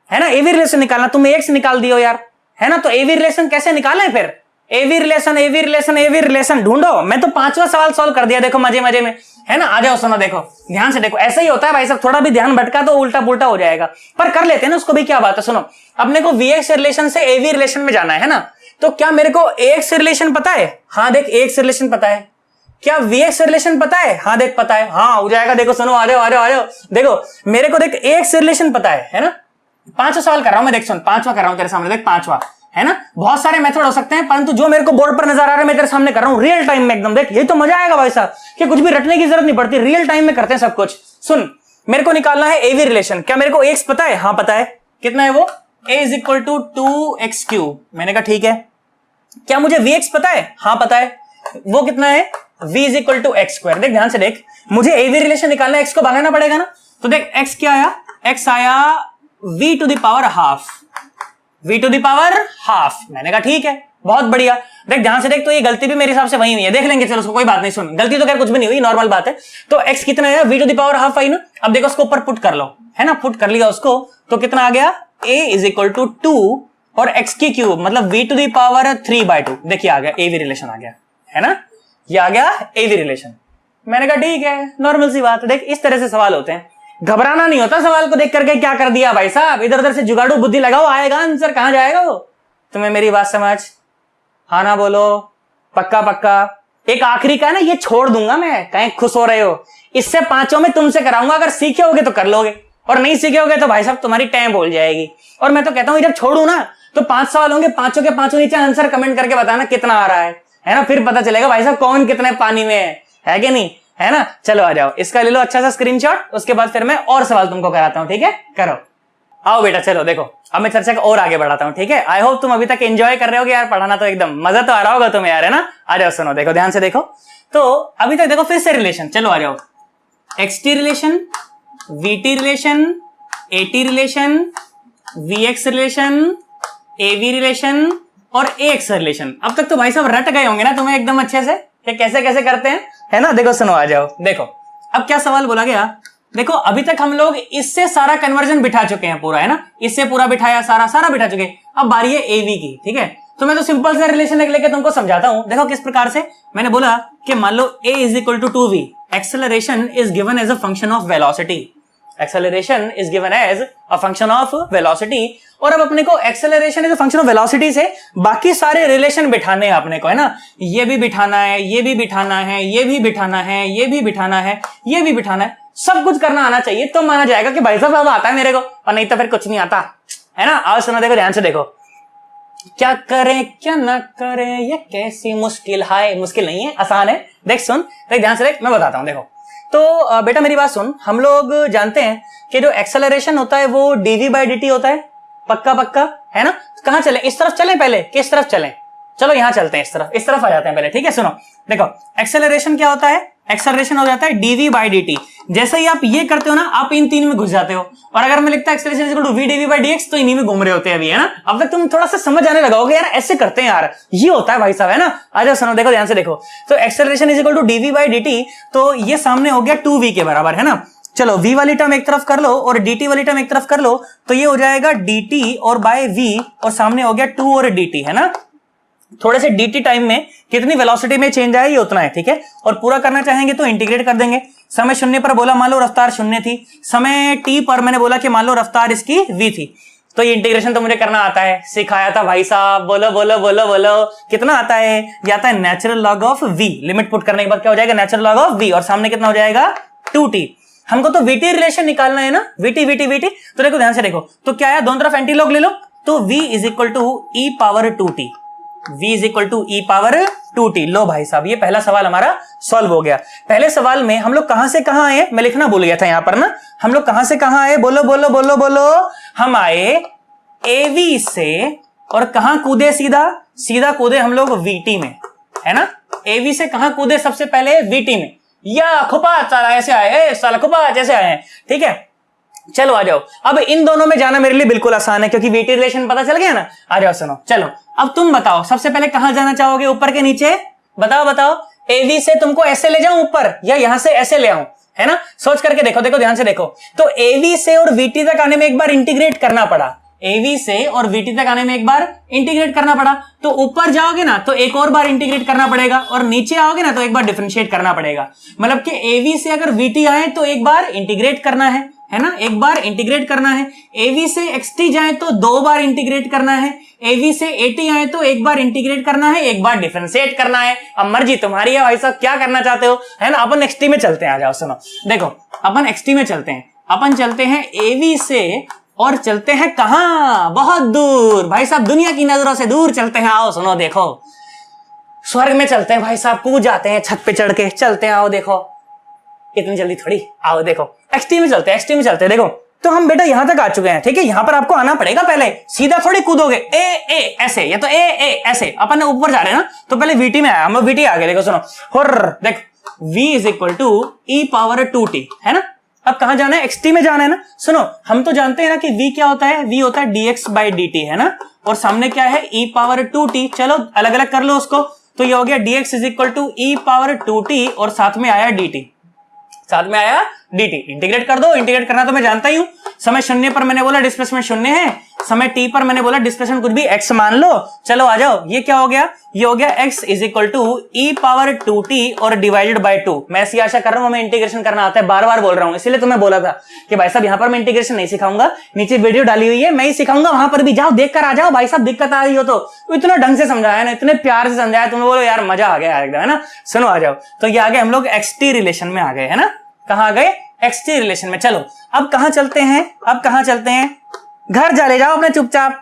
है ना, AV रिलेशन निकालना, तुम AX निकाल दियो यार, है ना। तो AV रिलेशन कैसे निकालें फिर, AV रिलेशन ढूंढो। मैं तो 5वां सवाल सॉल्व कर दिया, देखो मजे मजे में, है ना। आ जाओ सुनो, देखो ध्यान से देखो, ऐसा ही होता है भाई साहब, थोड़ा भी ध्यान भटका तो उल्टा पुल्टा हो जाएगा, पर कर लेते हैं ना उसको भी, क्या बात है। सुनो, अपने को VX रिलेशन से AV रिलेशन में जाना है ना, तो क्या मेरे को AX रिलेशन पता है, हाँ देख AX रिलेशन पता है। क्या VX रिलेशन पता है, हाँ देख पता है, हाँ हो जाएगा। देखो सुनो, आ जाओ आ जाओ आ जाओ, देखो मेरे को देख AX रिलेशन पता है ना। 5वां सवाल कर रहा हूं मैं, देख सुन, 5वां कर रहा हूं तेरे सामने, देख 5वां, है ना। बहुत सारे मेथड हो सकते हैं, परंतु जो मेरे को बोर्ड पर नजर आ रहा है मैं तेरे सामने कर रहा हूं रियल टाइम में एकदम। देख ये तो मजा आएगा भाई साहब, कि कुछ भी रटने की जरूरत नहीं पड़ती, रियल टाइम में करते हैं सब कुछ। सुन, मेरे को निकालना है AV रिलेशन। क्या मेरे को AX पता है, हाँ पता है, कितना है वो, A is equal to 2x³। मैंने कहा ठीक है। क्या मुझे VX पता है, हाँ पता है, वो कितना है, V is equal to x²। देख ध्यान से देख, मुझे AV रिलेशन निकालना है, x को भगाना पड़ेगा ना। तो देख x क्या आया, x आया v to the power half, v to the power half. मैंने कहा ठीक है, बहुत बढ़िया। देख ध्यान से देख, तो ये गलती भी मेरे हिसाब से वही हुई है, देख लेंगे चलो उसको, कोई बात नहीं। सुन, गलती तो खैर कुछ भी नहीं हुई, नॉर्मल बात है। तो x कितना है, v to the power half आई ना। अब देखो उसको ऊपर पुट कर लो, है ना, पुट कर लिया उसको, तो कितना आ गया, a इज इक्वल टू 2 और x की क्यूब मतलब v टू द पावर 3/2। देखिए आ गया a v रिलेशन आ गया, है ना, ये आ गया a v रिलेशन। मैंने कहा ठीक है, नॉर्मल सी बात है। देख इस तरह से सवाल होते हैं, घबराना नहीं होता सवाल को देख करके क्या कर दिया भाई साहब, इधर उधर से जुगाड़ू बुद्धि लगाओ, आएगा आंसर, कहां जाएगा वो। तुम्हें मेरी बात समझ, हाँ ना बोलो, पक्का पक्का। एक आखिरी का है ना, ये छोड़ दूंगा मैं, कहीं खुश हो रहे हो, इससे 5 में तुमसे कराऊंगा, अगर सीखे होगे तो कर लोगे और नहीं सीखे होगे तो भाई साहब तुम्हारी टाइम बोल जाएगी। और मैं तो कहता हूं जब छोड़ू ना तो 5 सवाल होंगे, 5 के 5 नीचे आंसर कमेंट करके बताना कितना आ रहा है ना, फिर पता चलेगा भाई साहब कौन कितने पानी में है कि नहीं, है ना। चलो आ जाओ, इसका ले लो अच्छा सा स्क्रीनशॉट, उसके बाद फिर मैं और सवाल तुमको कराता हूं, ठीक है, करो। आओ बेटा चलो देखो, अब मैं चर्चा को और आगे बढ़ाता हूं, ठीक है। आई होप तुम अभी तक एंजॉय कर रहे होगे यार, पढ़ाना तो एकदम मजा तो आ रहा होगा तुम्हें यार, है ना। आ जाओ सुनो, देखो ध्यान से देखो, तो अभी तक देखो फिर से रिलेशन, चलो आ जाओ, xt relation, vt relation, at relation, vx relation, av relation और ax रिलेशन। अब तक तो भाई साहब रट गए होंगे ना तुम्हें एकदम अच्छे से कि कैसे कैसे करते हैं, है ना। देखो सुनो, आ जाओ देखो, अब क्या सवाल बोला गया, देखो अभी तक हम लोग इससे सारा कन्वर्जन बिठा चुके हैं पूरा, है ना, इससे पूरा बिठाया, सारा बिठा चुके हैं। अब बारी है एवी की, ठीक है। तो मैं तो सिंपल से रिलेशन लेके तुमको समझाता हूं। देखो किस प्रकार से, मैंने बोला कि मान लो a is equal to 2v, acceleration is given as a function of velocity, acceleration is given as a function of velocity. और अब अपने को acceleration is a function of velocity से बाकी सारे रिलेशन बिठाने हैं अपने को, है ना। ये भी बिठाना है, ये भी बिठाना है, ये भी बिठाना है, ये भी बिठाना है, ये भी बिठाना है, सब कुछ करना आना चाहिए तो माना जाएगा कि भाई साहब अब आता है मेरे को, और नहीं तो फिर कुछ नहीं आता, है ना। आज सुनो, देखो ध्यान से देखो, क्या करें क्या ना करें ये कैसी मुश्किल है, मुश्किल नहीं है, आसान है। देख सुन, देख ध्यान से देख, मैं बताता हूं। देखो तो बेटा मेरी बात सुन, हम लोग जानते हैं कि जो एक्सेलरेशन होता है वो dv/dt होता है, पक्का पक्का, है ना। कहां चले, इस तरफ चलें पहले, किस तरफ चलें, चलो यहां चलते हैं, इस तरफ आ जाते हैं पहले, ठीक है। सुनो देखो, एक्सेलरेशन क्या होता है, एक्सेलरेशन हो जाता है dv/dt। जैसे ही आप ये करते हो ना, आप इन तीन में घुस जाते हो, और अगर मैं लिखता acceleration is equal to v dv/dx तो इन्हीं में घूम रहे होते हैं अभी, है ना। अब तक तुम थोड़ा सा समझ आने लगा होगा यार, ऐसे करते हैं यार, ये होता है भाई साहब, है ना। आ जाओ सुनो, देखो ध्यान से देखो, तो acceleration is equal to dv/dt, तो ये सामने हो गया 2v के बराबर, है ना। चलो v वाली टर्म एक तरफ कर लो और dt वाली टर्म एक तरफ कर लो, तो ये हो जाएगा dt और बाय v, और सामने हो गया 2 और dt, है ना। थोड़े से dt टाइम में कितनी वेलोसिटी में चेंज आए ये उतना है, ठीक है। और पूरा करना चाहेंगे तो इंटीग्रेट कर देंगे। समय 0 पर बोला मान लो रफ्तार 0 थी, समय t पर मैंने बोला कि मान लो रफ्तार इसकी v थी, तो ये इंटीग्रेशन तो मुझे करना आता है, सिखाया था भाई साहब। बोलो बोलो बोलो बोलो, कितना आता है, ये आता है natural log of v। Limit put करने के बाद क्या हो जाएगा, नेचुरल लॉग ऑफ v, और सामने कितना हो जाएगा 2t। हमको तो vt रिलेशन निकालना है ना, vt vt vt। तो देखो ध्यान से देखो, तो क्या है, दोनों तरफ एंटी लॉग ले लो, तो v is equal to e power 2t, v is equal to e power 2t। लो भाई साहब, ये पहला सवाल हमारा सॉल्व हो गया। पहले सवाल में हम लोग कहां से कहां आए, मैं लिखना भूल गया था यहां पर ना, हम लोग कहां से कहां आए, बोलो बोलो बोलो बोलो, हम आए av से, और कहां कूदे, सीधा सीधा कूदे हम लोग vt में, है ना। av से कहां कूदे, सबसे पहले vt में, या खुपा साला ऐसे आए, साला खुपा जैसे आए हैं, ठीक है। चलो आ जाओ, अब इन दोनों में जाना मेरे लिए बिल्कुल आसान है क्योंकि vt रिलेशन पता चल गया ना। आ जाओ सुनो, चलो अब तुम बताओ सबसे पहले कहां जाना चाहोगे, ऊपर के नीचे, बताओ बताओ। av से तुमको ऐसे ले जाऊं ऊपर, या यहां से ऐसे ले आऊं, है ना। सोच करके देखो, देखो ध्यान से देखो, तो av से और vt तक आने में एक बार इंटीग्रेट करना पड़ा, av से और vt तक आने में एक बार इंटीग्रेट करना पड़ा, तो ऊपर जाओगे ना तो एक और बार इंटीग्रेट करना पड़ेगा, और नीचे आओगे ना तो एक बार डिफरेंशिएट करना पड़ेगा। मतलब कि av से अगर vt आए तो एक बार इंटीग्रेट करना है ना, एक बार इंटीग्रेट करना है। av से xt जाए तो 2 बार इंटीग्रेट करना है, av से at आए तो एक बार इंटीग्रेट करना है, एक बार डिफरेंशिएट करना है। अब मर्जी तुम्हारी है भाई साहब, क्या करना चाहते हो, है ना। अपन xt में चलते हैं, आ जाओ सुनो, देखो अपन xt में चलते हैं, अपन चलते हैं av से, और चलते हैं कहां, बहुत दूर भाई साहब, दुनिया की नजरों से दूर चलते हैं। आओ सुनो, देखो स्वर्ग में चलते हैं भाई साहब, कूद जाते हैं छत पे चढ़ के, चलते हैं, आओ देखो, इतनी जल्दी थोड़ी, आओ देखो xt में चलते हैं, xt में चलते हैं। देखो तो हम बेटा यहां तक आ चुके हैं, ठीक है। यहां पर आपको आना पड़ेगा, पहले सीधा थोड़ी कूदोगे, ए ऐसे, या तो ए ऐसे, अपन ऊपर जा रहे हैं ना, तो पहले vt में आया, हम vt आ गए। देखो सुनो, और देख v is equal to e power 2t, है ना। अब कहां जाना है, xt में जाना है ना। सुनो, हम तो जानते हैं ना कि v क्या होता है, v होता है dx by dt, है ना, और सामने क्या है e⁻²t। चलो अलग अलग कर लो उसको, तो ये हो गया dx is equal to e⁻²t और साथ में आया dt, साथ में आया dt। इंटीग्रेट कर दो, इंटीग्रेट करना तो मैं जानता ही हूं। समय 0 पर मैंने बोला डिस्प्लेसमेंट 0 है, समय t पर मैंने बोला डिस्प्लेसमेंट कुछ भी x मान लो। चलो आ जाओ, ये क्या हो गया, ये हो गया x is equal to e⁻²t और डिवाइडेड बाय 2। मैं ऐसी आशा कर रहा हूं हमें इंटीग्रेशन करना आता है, बार बार बोल रहा हूं, इसीलिए तुम्हें बोला था कि भाई साहब यहां पर मैं इंटीग्रेशन नहीं सिखाऊंगा, नीचे वीडियो डाली हुई है मैं ही सिखाऊंगा, वहां पर भी जाओ देख कर आ जाओ। भाई साहब दिक्कत आ रही हो तो इतना ढंग से समझाया ना, इतने प्यार से समझाया, तुम्हें बोलो यार मजा आ गया एकदम, है ना। सुनो आ जाओ, तो ये आगे हम लोग xt रिलेशन में आ गए, है ना। कहां आ गए, xt रिलेशन में। चलो अब कहां चलते हैं, अब कहां चलते हैं, घर चले जाओ अपने चुपचाप,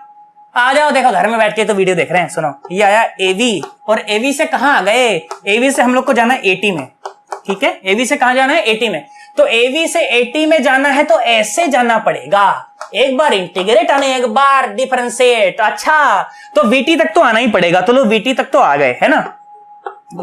आ जाओ। देखो घर में बैठ के तो वीडियो देख रहे हैं। सुनो, ये आया AV, और AV से कहां आ गए, AV से हम लोग को जाना है AT में, ठीक है। AV से कहां जाना है, AT में। तो AV से AT में जाना है तो ऐसे जाना पड़ेगा, एक बार इंटीग्रेट आने, एक बार डिफरेंशिएट। अच्छा, तो VT तक तो आना ही पड़ेगा। तो लो VT तक तो आ गए, है ना,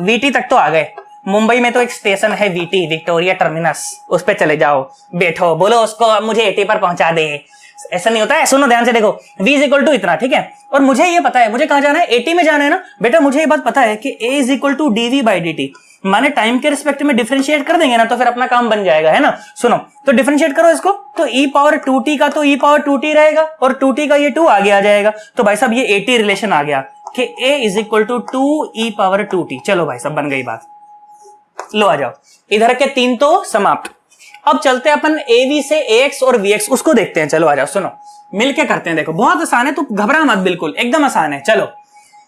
VT तक तो आ गए। मुंबई में तो एक स्टेशन है VT, विक्टोरिया टर्मिनस, उस पे चले जाओ, बैठो, बोलो उसको मुझे AT पर पहुंचा दे। ऐसा नहीं होता है, सुनो ध्यान से देखो, v इज इक्वल टू इतना, ठीक है। और मुझे ये पता है, मुझे कहां जाना है, AT में जाना है ना बेटा। मुझे ये बात पता है कि a is equal to dv by dt, माने टाइम के रिस्पेक्ट में डिफरेंशिएट कर देंगे ना तो फिर अपना काम बन जाएगा, है ना। सुनो, तो डिफरेंशिएट करो इसको, तो e⁻²t का तो e⁻²t रहेगा और 2t का ये 2 आगे आ जाएगा। तो भाई साहब ये AT रिलेशन आ गया कि a is equal to 2e⁻²t। चलो भाई साहब बन गई बात, लो आ जाओ, इधर के 3 तो समाप्त। अब चलते हैं अपन AV से AX और VX, उसको देखते हैं। चलो आ जाओ, सुनो मिलके करते हैं। देखो बहुत आसान है, तो घबरा मत, बिल्कुल एकदम आसान है। चलो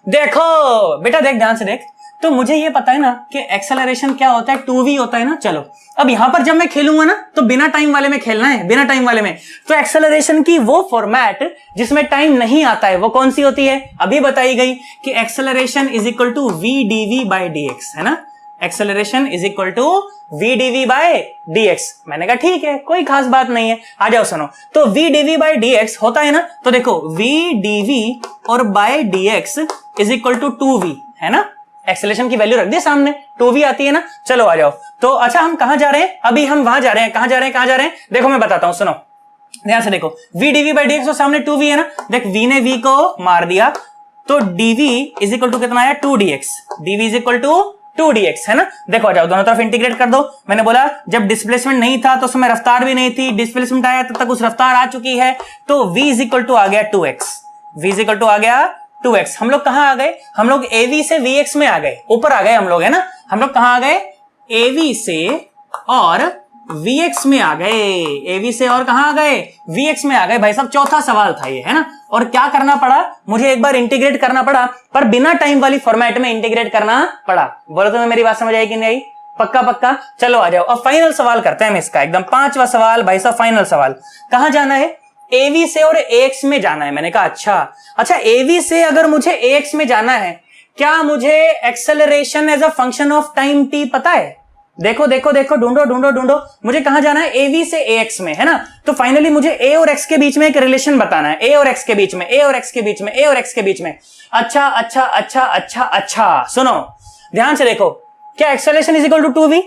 देखो बेटा, देख ध्यान से देख। तो मुझे ये पता है ना कि एक्सेलरेशन क्या होता है, 2v होता है ना। चलो अब यहां पर जब मैं खेलूंगा ना तो बिना टाइम वाले में खेलना है, बिना टाइम वाले में। तो एक्सेलरेशन की वो फॉर्मेट जिसमें टाइम नहीं आता है वो कौन सी होती है, अभी बताई गई कि acceleration is equal to v dv by dx, है ना। Acceleration is equal to v dv by dx। मैंने कहा ठीक है, कोई खास बात नहीं है, आ जाओ सुनो। तो v dv बाय dx होता है ना, तो देखो v dv और by dx is equal to 2v, है ना। एक्सेलरेशन की वैल्यू रख दी सामने, 2v आती है ना। चलो आ जाओ, तो अच्छा हम कहां जा रहे हैं, अभी हम वहां जा रहे हैं। कहां जा रहे हैं, कहां जा रहे हैं, देखो मैं बताता हूं, सुनो ध्यान से देखो। v dv बाय dx तो सामने 2v है ना, देख v ने v को मार दिया, तो dv इज इक्वल टू कितना आया, 2dx। dv is equal to 2dx, है ना। देखो आ जाओ, दोनों तरफ इंटीग्रेट कर दो। मैंने बोला जब डिस्प्लेसमेंट नहीं था तो उसमें रफ्तार भी नहीं थी, डिस्प्लेसमेंट आया तब तक उस रफ्तार आ चुकी है, तो v इज इक्वल टू आ गया 2x, v is equal to आ गया 2x। हम लोग कहां आ गए, हम लोग AV से VX में आ गए, ऊपर आ गए हम लोग, है ना। हम लोग कहां आ गए, AV से और VX में आ गए, AV से और कहां आ गए, VX में आ गए। भाई साहब चौथा सवाल था ये, है ना। और क्या करना पड़ा, मुझे एक बार इंटीग्रेट करना पड़ा, पर बिना टाइम वाली फॉर्मेट में इंटीग्रेट करना पड़ा। बोलो तुम्हें मेरी बात समझ आई कि नहीं, पक्का पक्का। चलो आ जाओ, अब फाइनल सवाल करते हैं हम इसका, एकदम 5वां सवाल भाई साहब, फाइनल सवाल। कहां जाना है, AV से और AX में जाना है। मैंने कहा अच्छा AV से अगर मुझे AX में जाना है, क्या मुझे acceleration as a function of time t पता है। देखो देखो देखो, ढूंढो, मुझे कहां जाना है, AV से AX में, है ना। तो फाइनली मुझे A और X के बीच में एक रिलेशन बताना है, A और X के बीच में, A और X के बीच में, A और X के बीच में। अच्छा, सुनो ध्यान से देखो, क्या acceleration is equal to 2v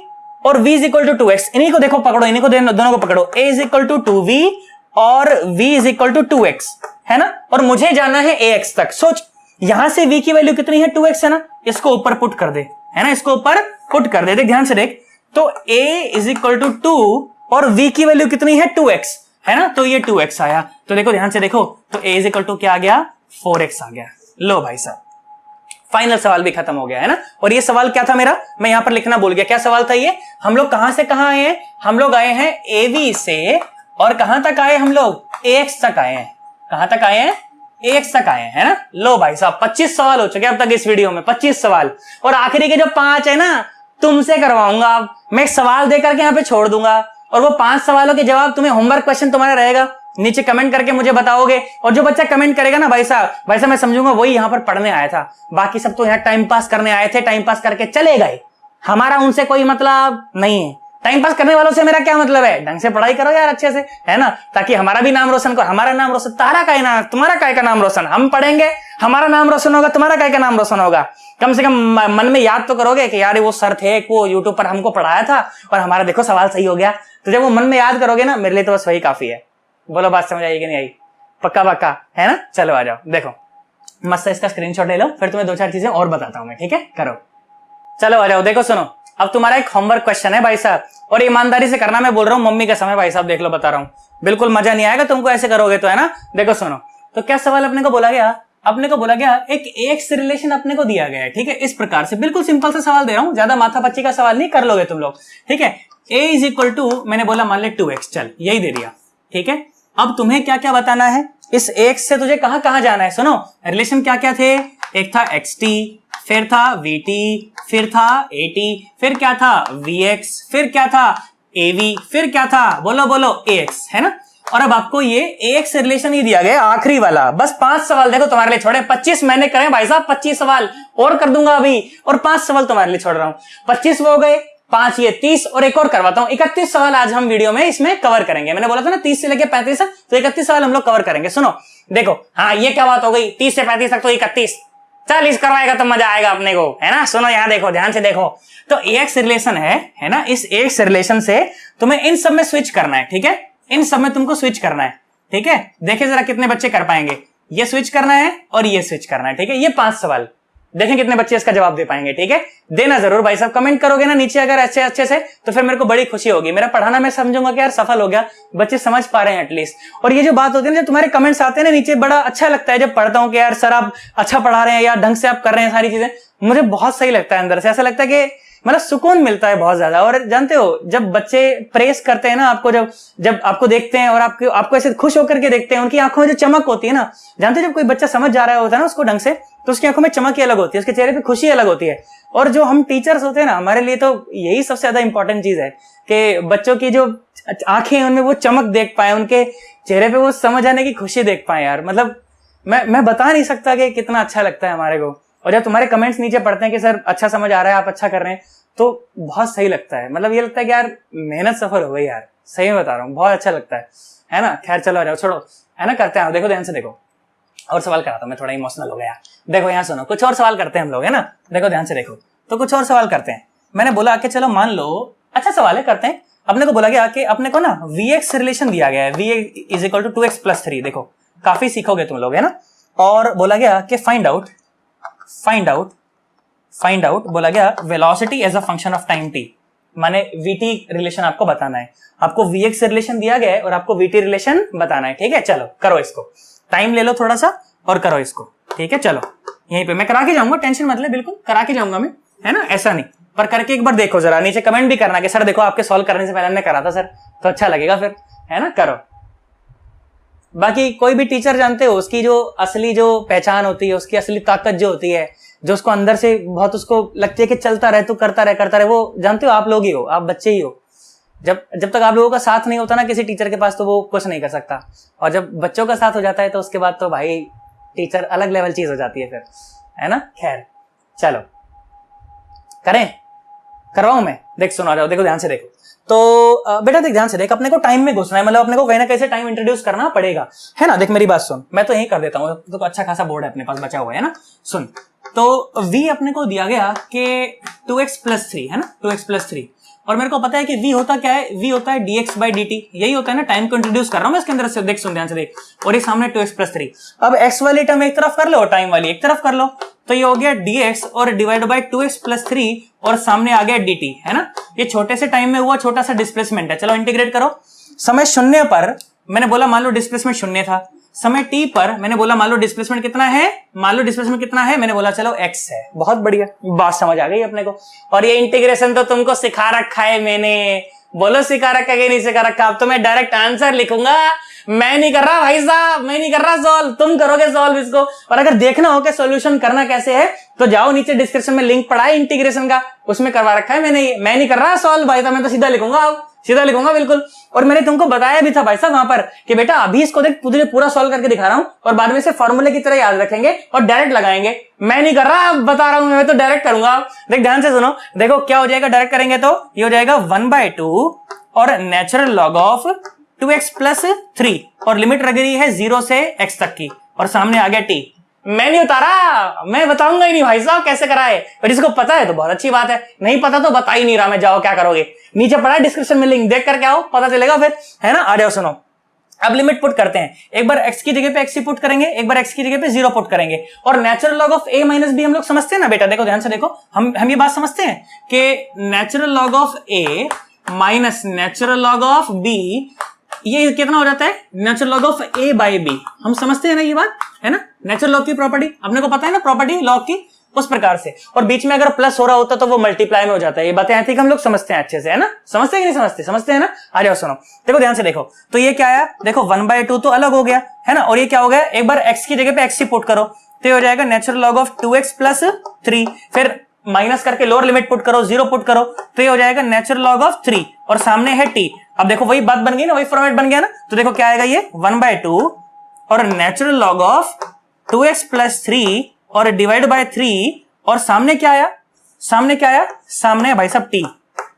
और v is equal to 2x। इन्हीं को देखो पकड़ो, इन्हीं को दोनों को पकड़ो, a is equal to 2v और v is equal to 2x, है ना। और मुझे जाना है ax तक। सोच यहां से v की वैल्यू कितनी है, 2x, है ना। इसको ऊपर पुट कर दे, है ना, इसको ऊपर पुट कर दे। देख ध्यान से देख, तो a इज इक्वल टू 2 और v की वैल्यू कितनी है, 2x, है ना। तो ये 2x आया, तो देखो ध्यान से देखो, तो a इज इक्वल टू क्या आ गया, 4x आ गया। लो भाई साहब फाइनल सवाल भी खत्म हो गया, है ना। और ये सवाल क्या था मेरा, मैं यहां पर लिखना भूल गया, क्या सवाल था ये। हम लोग कहां से कहां आए हैं, हम लोग आए हैं AV से, और कहां तक आए हम लोग, AX तक आए हैं। कहां तक आए हैं, AX तक आए हैं, है ना। लो भाई साहब 25 सवाल हो चुके अब तक इस वीडियो में, 25 सवाल। और आखिरी के जो 5 है ना, तुमसे करवाऊंगा। मैं एक सवाल देकर के यहां पे छोड़ दूंगा, और वो 5 सवालों के जवाब तुम्हें होमवर्क क्वेश्चन तुम्हारा रहेगा, नीचे कमेंट करके मुझे बताओगे। और जो बच्चा कमेंट करेगा ना भाई साहब मैं समझूंगा वही यहां पर पढ़ने आया था, बाकी सब तो यहां टाइम पास करने आए थे, टाइम पास करके चले गए। हमारा उनसे कोई मतलब नहीं है, टाइम पास करने वालों से मेरा क्या मतलब है? ढंग से पढ़ाई करो यार अच्छे से, है ना, ताकि हमारा भी नाम रोशन करो। हमारा नाम रोशन, तारा का नाम, तुम्हारा काय का नाम रोशन, हम पढ़ेंगे, हमारा नाम रोशन होगा, तुम्हारा काय का नाम रोशन होगा। कम से कम मन में याद तो करोगे कि यार वो सर थे, वो यूट्यूब पर हमको पढ़ाया था और हमारा देखो सवाल सही हो गया। तो जब वो मन में याद करोगे ना, मेरे लिए तो बस वही काफी है। बोलो बात समझ आई कि नहीं आई? पक्का पक्का है ना? चलो आ जाओ, देखो मस्त इसका स्क्रीनशॉट ले लो, फिर तुम्हें 2-4 चीजें और बताता हूं मैं, ठीक है? करो, चलो आ जाओ। देखो सुनो, अब तुम्हारा एक होमवर्क क्वेश्चन है भाई साहब, और ईमानदारी से करना, मैं बोल रहा हूँ मम्मी का समय भाई साहब, देख लो बता रहा हूँ, बिल्कुल मजा नहीं आएगा तुमको ऐसे करोगे तो, है ना? देखो सुनो, तो क्या सवाल अपने को बोला गया? अपने को बोला गया एक एक्स रिलेशन अपने को दिया गया है, ठीक है? इस प्रकार से बिल्कुल सिंपल सा सवाल दे रहा हूं, ज्यादा माथा पच्ची का सवाल नहीं, कर लोगे तुम लोग, ठीक है? a इज इक्वल टू, मैंने बोला मान ले 2x, चल यही दे दिया, ठीक है? अब तुम्हें क्या क्या बताना है? इस x से तुझे कहां कहां जाना है? सुनो, रिलेशन क्या क्या थे? एक था xt, फिर था vt, फिर था at, फिर क्या था vx, फिर क्या था av, फिर क्या था, बोलो बोलो, ax, है ना? और अब आपको ये ax रिलेशन ही दिया गया, आखिरी वाला। बस 5 सवाल देखो तुम्हारे लिए छोड़े, 25 मैंने करे भाई साहब, 25 सवाल और कर दूंगा अभी, और 5 सवाल तुम्हारे लिए छोड़ रहा हूं। 25 वो हो गए, 5 ये 30, और एक और करवाता हूं, 31 सवाल आज हम वीडियो में इसमें कवर करेंगे। मैंने बोला था ना 30 से लेके 35 तक, तो 31 सवाल हम लोग कवर करेंगे। सुनो देखो, हाँ ये क्या बात हो गई, 30 से 35 तक तो 31, चल इस करवाएगा तो मजा आएगा अपने को, है ना? सुनो यहां देखो, ध्यान से देखो, तो एक्स रिलेशन है ना? इस एक्स रिलेशन से तुम्हें इन सब में स्विच करना है, ठीक है? इन सब में तुमको स्विच करना है, ठीक है? देखिए जरा कितने बच्चे कर पाएंगे। ये स्विच करना है और ये स्विच करना है, ठीक है? ये 5 सवाल, देखें कितने बच्चे इसका जवाब दे पाएंगे, ठीक है? देना जरूर भाई साहब, कमेंट करोगे ना नीचे अगर अच्छे से, तो फिर मेरे को बड़ी खुशी होगी। मेरा पढ़ाना मैं समझूंगा कि यार सफल हो गया, बच्चे समझ पा रहे हैं एटलीस्ट। और ये जो बात होती है ना, जब तुम्हारे कमेंट्स आते हैं ना नीचे, बड़ा अच्छा लगता है जब पढ़ता हूं कि यार सर आप अच्छा पढ़ा रहे हैं या ढंग से आप कर रहे हैं सारी चीजें, मुझे बहुत सही लगता है अंदर से। ऐसा लगता है कि मतलब सुकून मिलता है बहुत ज्यादा। और जानते हो, जब बच्चे प्रेस करते हैं ना आपको, जब आपको देखते हैं और आपको ऐसे खुश होकर के देखते हैं, उनकी आंखों में जो चमक होती है ना, जानते हो जब कोई बच्चा समझ जा रहा होता है ना उसको ढंग से, तो उसकी आंखों में चमक ही अलग होती है, उसके चेहरे पे खुशी अलग होती है। और जो हम टीचर्स होते हैं ना, हमारे लिए तो यही सबसे ज्यादा इंपॉर्टेंट चीज है कि बच्चों की जो आंखें, उनमें वो चमक देख पाए, उनके चेहरे पे वो समझ आने की खुशी देख पाए। यार मतलब मैं बता नहीं सकता कि कितना अच्छा लगता है हमारे को। और जब तुम्हारे कमेंट्स नीचे पढ़ते हैं कि सर अच्छा समझ आ रहा है, आप अच्छा कर रहे हैं, तो बहुत सही लगता है। मतलब ये लगता है कि यार मेहनत सफल हो गई यार, सही में बता रहा हूँ, बहुत अच्छा लगता है ना? खैर चलो आ जाओ, छोड़ो, है ना? करते हैं, देखो ध्यान से देखो, और सवाल कराता हूं, मैं थोड़ा इमोशनल हो गया। देखो यहाँ सुनो, कुछ और सवाल करते हैं हम लोग, है ना? देखो ध्यान से देखो, तो कुछ और सवाल करते हैं। मैंने बोला कि चलो मान लो, अच्छा सवाल है, करते हैं। अपने को बोला गया कि अपने को ना vx रिलेशन दिया गया है, v is equal to 2x + 3। देखो काफी सीखोगे तुम लोग, है ना? और बोला गया कि फाइंड आउट बोला गया velocity as a function of time t, माने vt रिलेशन आपको बताना है। आपको vx रिलेशन दिया गया है और आपको vt रिलेशन बताना है, ठीक है? चलो करो इसको, टाइम ले लो थोड़ा सा और करो इसको, ठीक है? चलो यहीं पे मैं करा के जाऊंगा, टेंशन मत ले, बिल्कुल करा के जाऊंगा मैं, है ना? ऐसा नहीं, पर करके एक बार देखो जरा, नीचे कमेंट भी करना कि सर देखो आपके सॉल्व करने से पहले हमने करा था सर, तो अच्छा लगेगा फिर, है ना? करो। बाकी कोई भी टीचर जानते हो, उसकी जो असली जो पहचान होती है, उसकी असली ताकत जो होती है, जो उसको अंदर से बहुत उसको लगती है कि चलता रहे, तू करता रहे, वो जानते हो आप लोग ही हो, आप बच्चे ही हो। जब तक आप लोगों का साथ नहीं होता ना किसी टीचर के पास, तो वो कुछ नहीं कर सकता। और जब बच्चों का साथ हो जाता है तो उसके बाद तो भाई टीचर अलग लेवल चीज हो जाती है फिर, है ना? खैर चलो करें, करवाऊं मैं? देख सुनो, आ जाओ, देखो ध्यान से देखो। तो बेटा देख ध्यान से देख, अपने को टाइम में घुसना है, मतलब अपने को कहीं ना कहीं से टाइम इंट्रोड्यूस करना पड़ेगा, है ना? देख मेरी बात सुन, मैं तो यही कर देता हूँ, तो अच्छा खासा बोर्ड है अपने पास बचा हुआ है ना? सुन, तो v अपने को दिया गया कि 2x + 3, है ना? 2x + 3, और मेरे को पता है कि v होता क्या है, v होता है dx/dt, यही होता है ना? टाइम को इंट्रोड्यूस कर रहा हूं मैं इसके अंदर से, देख सुन ध्यान से देख, और ये सामने 2x + 3। अब x वाली टर्म एक तरफ कर लो और टाइम वाली एक तरफ कर लो, तो ये हो गया dx और डिवाइड बाय 2x + 3, और सामने आ गया dt, है ना? ये छोटे से टाइम में हुआ छोटा सा डिस्प्लेसमेंट है। चलो इंटीग्रेट करो। समय 0 पर मैंने बोला मान लो डिस्प्लेसमेंट 0 था, समय t पर मैंने बोला मान लो डिस्प्लेसमेंट कितना है, मैंने बोला चलो x है। बहुत बढ़िया, बात समझ आ गई अपने को। और ये इंटीग्रेशन तो तुमको सिखा रखा है मैंने, बोलो सिखा रखा है कि नहीं सिखा रखा? अब तो मैं डायरेक्ट आंसर लिखूंगा, मैं नहीं कर रहा भाई साहब, मैं नहीं कर रहा सॉल्व, तुम करोगे सॉल्व इसको। और अगर देखना हो कि सॉल्यूशन करना कैसे है, तो जाओ नीचे डिस्क्रिप्शन में लिंक पड़ा है इंटीग्रेशन का, उसमें करवा रखा है मैंने। मैं नहीं कर रहा सॉल्व भाई साहब, मैं तो सीधा लिखूंगा। अब सीधा लिखूंगा बिल्कुल। और मैंने तुमको बताया भी था भाई साहब वहां पर कि बेटा अभी इसको देख तुझे पूरा सॉल्व करके दिखा रहा हूं और बाद में से फॉर्मूले की तरह याद रखेंगे और डायरेक्ट लगाएंगे। मैं नहीं कर रहा, बता रहा हूं, मैं तो डायरेक्ट करूंगा। देख ध्यान से सुनो, देखो क्या हो जाएगा डायरेक्ट करेंगे तो ये हो जाएगा 1/2 और natural log of 2x plus 3 और लिमिट लग रही है 0 से x तक की और सामने आ गया t। मैं नहीं उतारा, मैं बताऊंगा ही नहीं भाई साहब कैसे कराए, पर जिसको पता है तो बहुत अच्छी बात है, नहीं पता तो बता ही नहीं रहा मैं। जाओ क्या करोगे, नीचे पड़ा है डिस्क्रिप्शन में लिंक, देख करके आओ, पता चलेगा फिर, है ना। आ जाओ सुनो, अब लिमिट पुट करते हैं। एक बार x की जगह पे x पुट करेंगे, एक बार x की जगह पे 0 पुट करेंगे और natural log of a minus b हम लोग समझते हैं ना बेटा। देखो ध्यान से देखो, हम ये बात समझते हैं कि natural log of a minus natural log of b ये कितना हो जाता है, natural log of a by b। हम समझते हैं ना ये बात, है ना। नेचुरल लॉग की प्रॉपर्टी अपने को पता है ना, प्रॉपर्टी लॉग की, उस प्रकार से। और बीच में अगर प्लस हो रहा होता तो वो मल्टीप्लाई में हो जाता है। ये बातें आती है, हम लोग समझते हैं अच्छे से, है ना। समझते हैं कि नहीं समझते, समझते हैं ना। आ जाओ सुनो, देखो ध्यान से देखो, तो ये क्या आया, देखो 1/2 तो अलग हो गया, है ना। और ये क्या हो गया, एक बार x की जगह पे x पुट करो तो ये हो जाएगा natural log of 2x plus 3, फिर माइनस करके लोअर लिमिट पुट करो, 0 पुट करो तो ये हो जाएगा नेचुरल लॉग ऑफ 3 और सामने है t। अब देखो वही बात बन गई ना, वही फॉर्मेट बन गया ना। तो देखो क्या आएगा, ये 1/2 और natural log of 2x plus 3 और डिवाइड बाय 3 और सामने क्या आया, सामने क्या आया, सामने है भाई साहब t,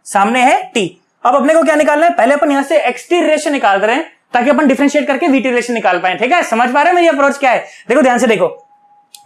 सामने है t। अब अपने को क्या निकालना है, पहले अपन यहां से xt रिलेशन निकाल रहे हैं ताकि अपन डिफरेंशिएट करके vt रिलेशन निकाल पाए। ठीक है, समझ पा रहे हैं मेरी अप्रोच क्या है। देखो ध्यान से देखो,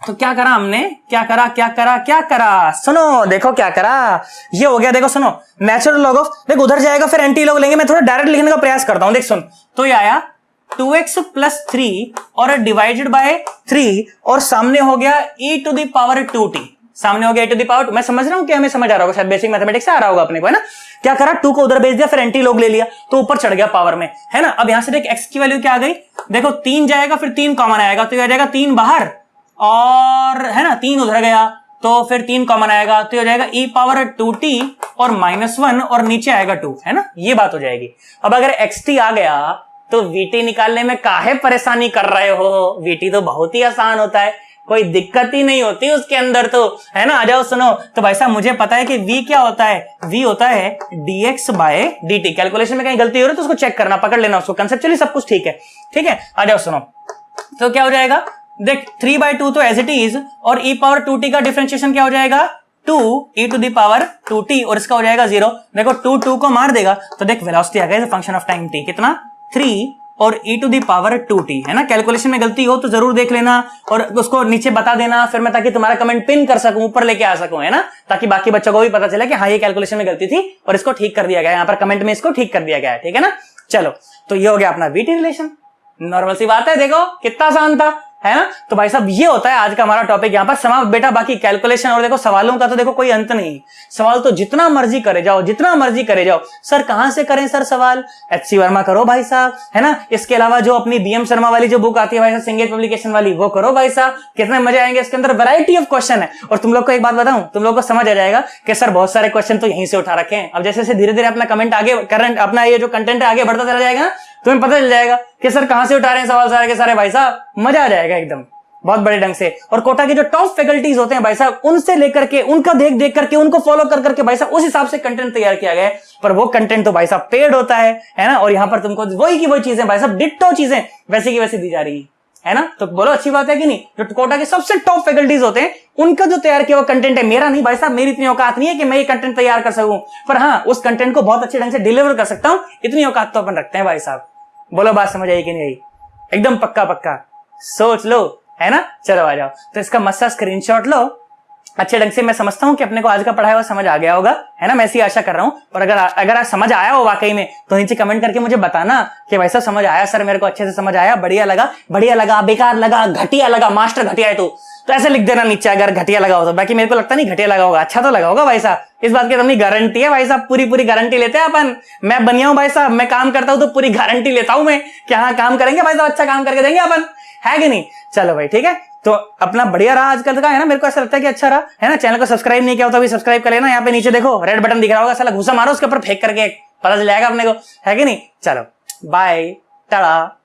तो क्या करा हमने, क्या करा क्या करा क्या करा, सुनो देखो क्या करा, ये हो गया। देखो सुनो, नेचुरल लॉग ऑफ, देखो उधर जाएगा फिर एंटी लॉग लेंगे, मैं थोड़ा डायरेक्ट लिखने का प्रयास करता हूं। देख सुन, तो ये आया 2x प्लस 3 और डिवाइडेड बाय 3 और सामने हो गया e to the power 2t, सामने हो गया e टू द पावर। मैं समझ रहा हूं कि हमें समझ आ रहा होगा, शायद बेसिक मैथमेटिक्स से आ रहा होगा अपने को, है ना। क्या करा, 2 को उधर भेज दिया, फिर एंटी लॉग ले लिया तो ऊपर चढ़ गया पावर में, है ना। अब यहां से देख x की वैल्यू क्या आ गई, देखो 3 जाएगा फिर 3 कॉमन आएगा तो ये आ जाएगा 3 बाहर और, है ना, 3 उधर गया तो फिर 3 कॉमन आएगा तो ये हो जाएगा e पावर 2t और -1 और नीचे आएगा 2, है ना। ये बात हो जाएगी। अब अगर xt आ गया तो vt निकालने में काहे परेशानी कर रहे हो, vt तो बहुत ही आसान होता है, कोई दिक्कत ही नहीं होती उसके अंदर तो, है ना। आ जाओ सुनो, तो भाई साहब मुझे पता है कि v क्या होता है, v होता है dx बाय dt। कैलकुलेशन में कहीं गलती हो रही है तो उसको चेक करना, पकड़ लेना उसको, कंसेप्चुअली सब कुछ ठीक है, ठीक है। आ जाओ सुनो, तो क्या हो जाएगा, देख 3/2 तो एज इट इज और e पावर 2t का डिफरेंशिएशन क्या हो जाएगा, 2 e to the power 2t और इसका हो जाएगा 0। देखो 2 को मार देगा तो देख वेलोसिटी आ गया फंक्शन ऑफ टाइम t कितना, 3 और e to the power 2t, है ना। कैलकुलेशन में गलती हो तो जरूर देख लेना और उसको नीचे बता देना फिर मैं, ताकि तुम्हारा कमेंट पिन कर सकूं, ऊपर लेके आ सकूं, है ना, ताकि बाकी बच्चों को भी पता चले कि हाँ ये कैलकुलेशन में गलती थी और इसको ठीक कर दिया गया, यहाँ पर कमेंट में इसको ठीक कर दिया गया है, ठीक है ना। चलो, तो ये हो गया अपना vt रिलेशन, नॉर्मल सी बात है, देखो कितना आसान था, है ना। तो भाई साहब ये होता है आज का हमारा टॉपिक यहाँ पर समाप्त बेटा। बाकी कैलकुलेशन और देखो सवालों का तो देखो कोई अंत नहीं, सवाल तो जितना मर्जी करे जाओ, जितना मर्जी करे जाओ। सर कहां से करें सर सवाल, HC वर्मा करो भाई साहब, है ना। इसके अलावा जो अपनी BM शर्मा वाली जो बुक आती है भाई साहब, सिंगेज पब्लिकेशन वाली, वो करो भाई साहब, कितने मजे आएंगे। इसके अंदर वैरायटी ऑफ क्वेश्चन है और तुम लोग को एक बात बताऊं, तुम लोग को समझ आ जाएगा कि सर बहुत सारे क्वेश्चन तो यहीं से उठा रखे हैं। अब जैसे जैसे धीरे धीरे अपना कमेंट आगे करंट, अपना ये जो कंटेंट है आगे बढ़ता चला जाएगा, तुम्हें पता चल जाएगा कि सर कहां से उठा रहे हैं सवाल सारे के सारे भाई साहब, मजा आ जाएगा एकदम बहुत बड़े ढंग से। और कोटा के जो टॉप फैकल्टीज होते हैं भाई साहब, उनसे लेकर के, उनका देख देख करके, उनको फॉलो कर करके भाई साहब उस हिसाब से कंटेंट तैयार किया गया है। पर वो कंटेंट तो भाई साहब पेड होता है ना। और यहाँ पर तुमको वही की वही चीजें भाई साहब, डिट्टो चीजें वैसे की वैसे दी जा रही है ना। तो बोलो अच्छी बात है कि नहीं। जो कोटा के सबसे टॉप फैकल्टीज होते हैं उनका जो तैयार किया हुआ कंटेंट है, मेरा नहीं भाई साहब, मेरी इतनी औकात नहीं है कि मैं ये कंटेंट तैयार कर सकूं, पर हाँ उस कंटेंट को बहुत अच्छे ढंग से डिलीवर कर सकता हूं, इतनी औकात तो अपन रखते हैं भाई साहब। बोलो बात समझ आई कि नहीं आई, एकदम पक्का पक्का सोच लो, है ना। चलो आ जाओ, तो इसका मस्त स्क्रीनशॉट लो अच्छे ढंग से। मैं समझता हूं कि अपने को आज का पढ़ाया हुआ समझ आ गया होगा, है ना, मैं ऐसी आशा कर रहा हूं। और अगर समझ आया हो वाकई में तो नीचे कमेंट करके मुझे बताना कि वैसा समझ आया सर, मेरे को अच्छे से समझ आया, बढ़िया लगा, बेकार लगा, घटिया लगा, मास्टर घटिया है तो ऐसे लिख देना नीचे अगर घटिया लगा हो तो। बाकी मेरे को लगता नहीं घटिया लगा होगा, अच्छा तो लगा होगा भाई साहब, इस बात की अपनी गारंटी है भाई साहब, पूरी गारंटी लेते हैं अपन। मैं बनिया हूं भाई साहब, मैं काम करता हूं तो पूरी गारंटी लेता हूं मैं कि हाँ काम करेंगे भाई साहब, अच्छा काम करके देंगे अपन, है कि नहीं। चलो भाई ठीक है, तो अपना बढ़िया रहा आजकल का, है ना। मेरे को ऐसा लगता है कि अच्छा रहा, है ना। चैनल को सब्सक्राइब नहीं किया हो तो अभी सब्सक्राइब कर लेना। यहाँ पे नीचे देखो रेड बटन दिख रहा होगा, साला घुसा मारो उसके ऊपर फेंक करके, पता चल जाएगा अपने को, है कि नहीं। चलो बाय, टाटा।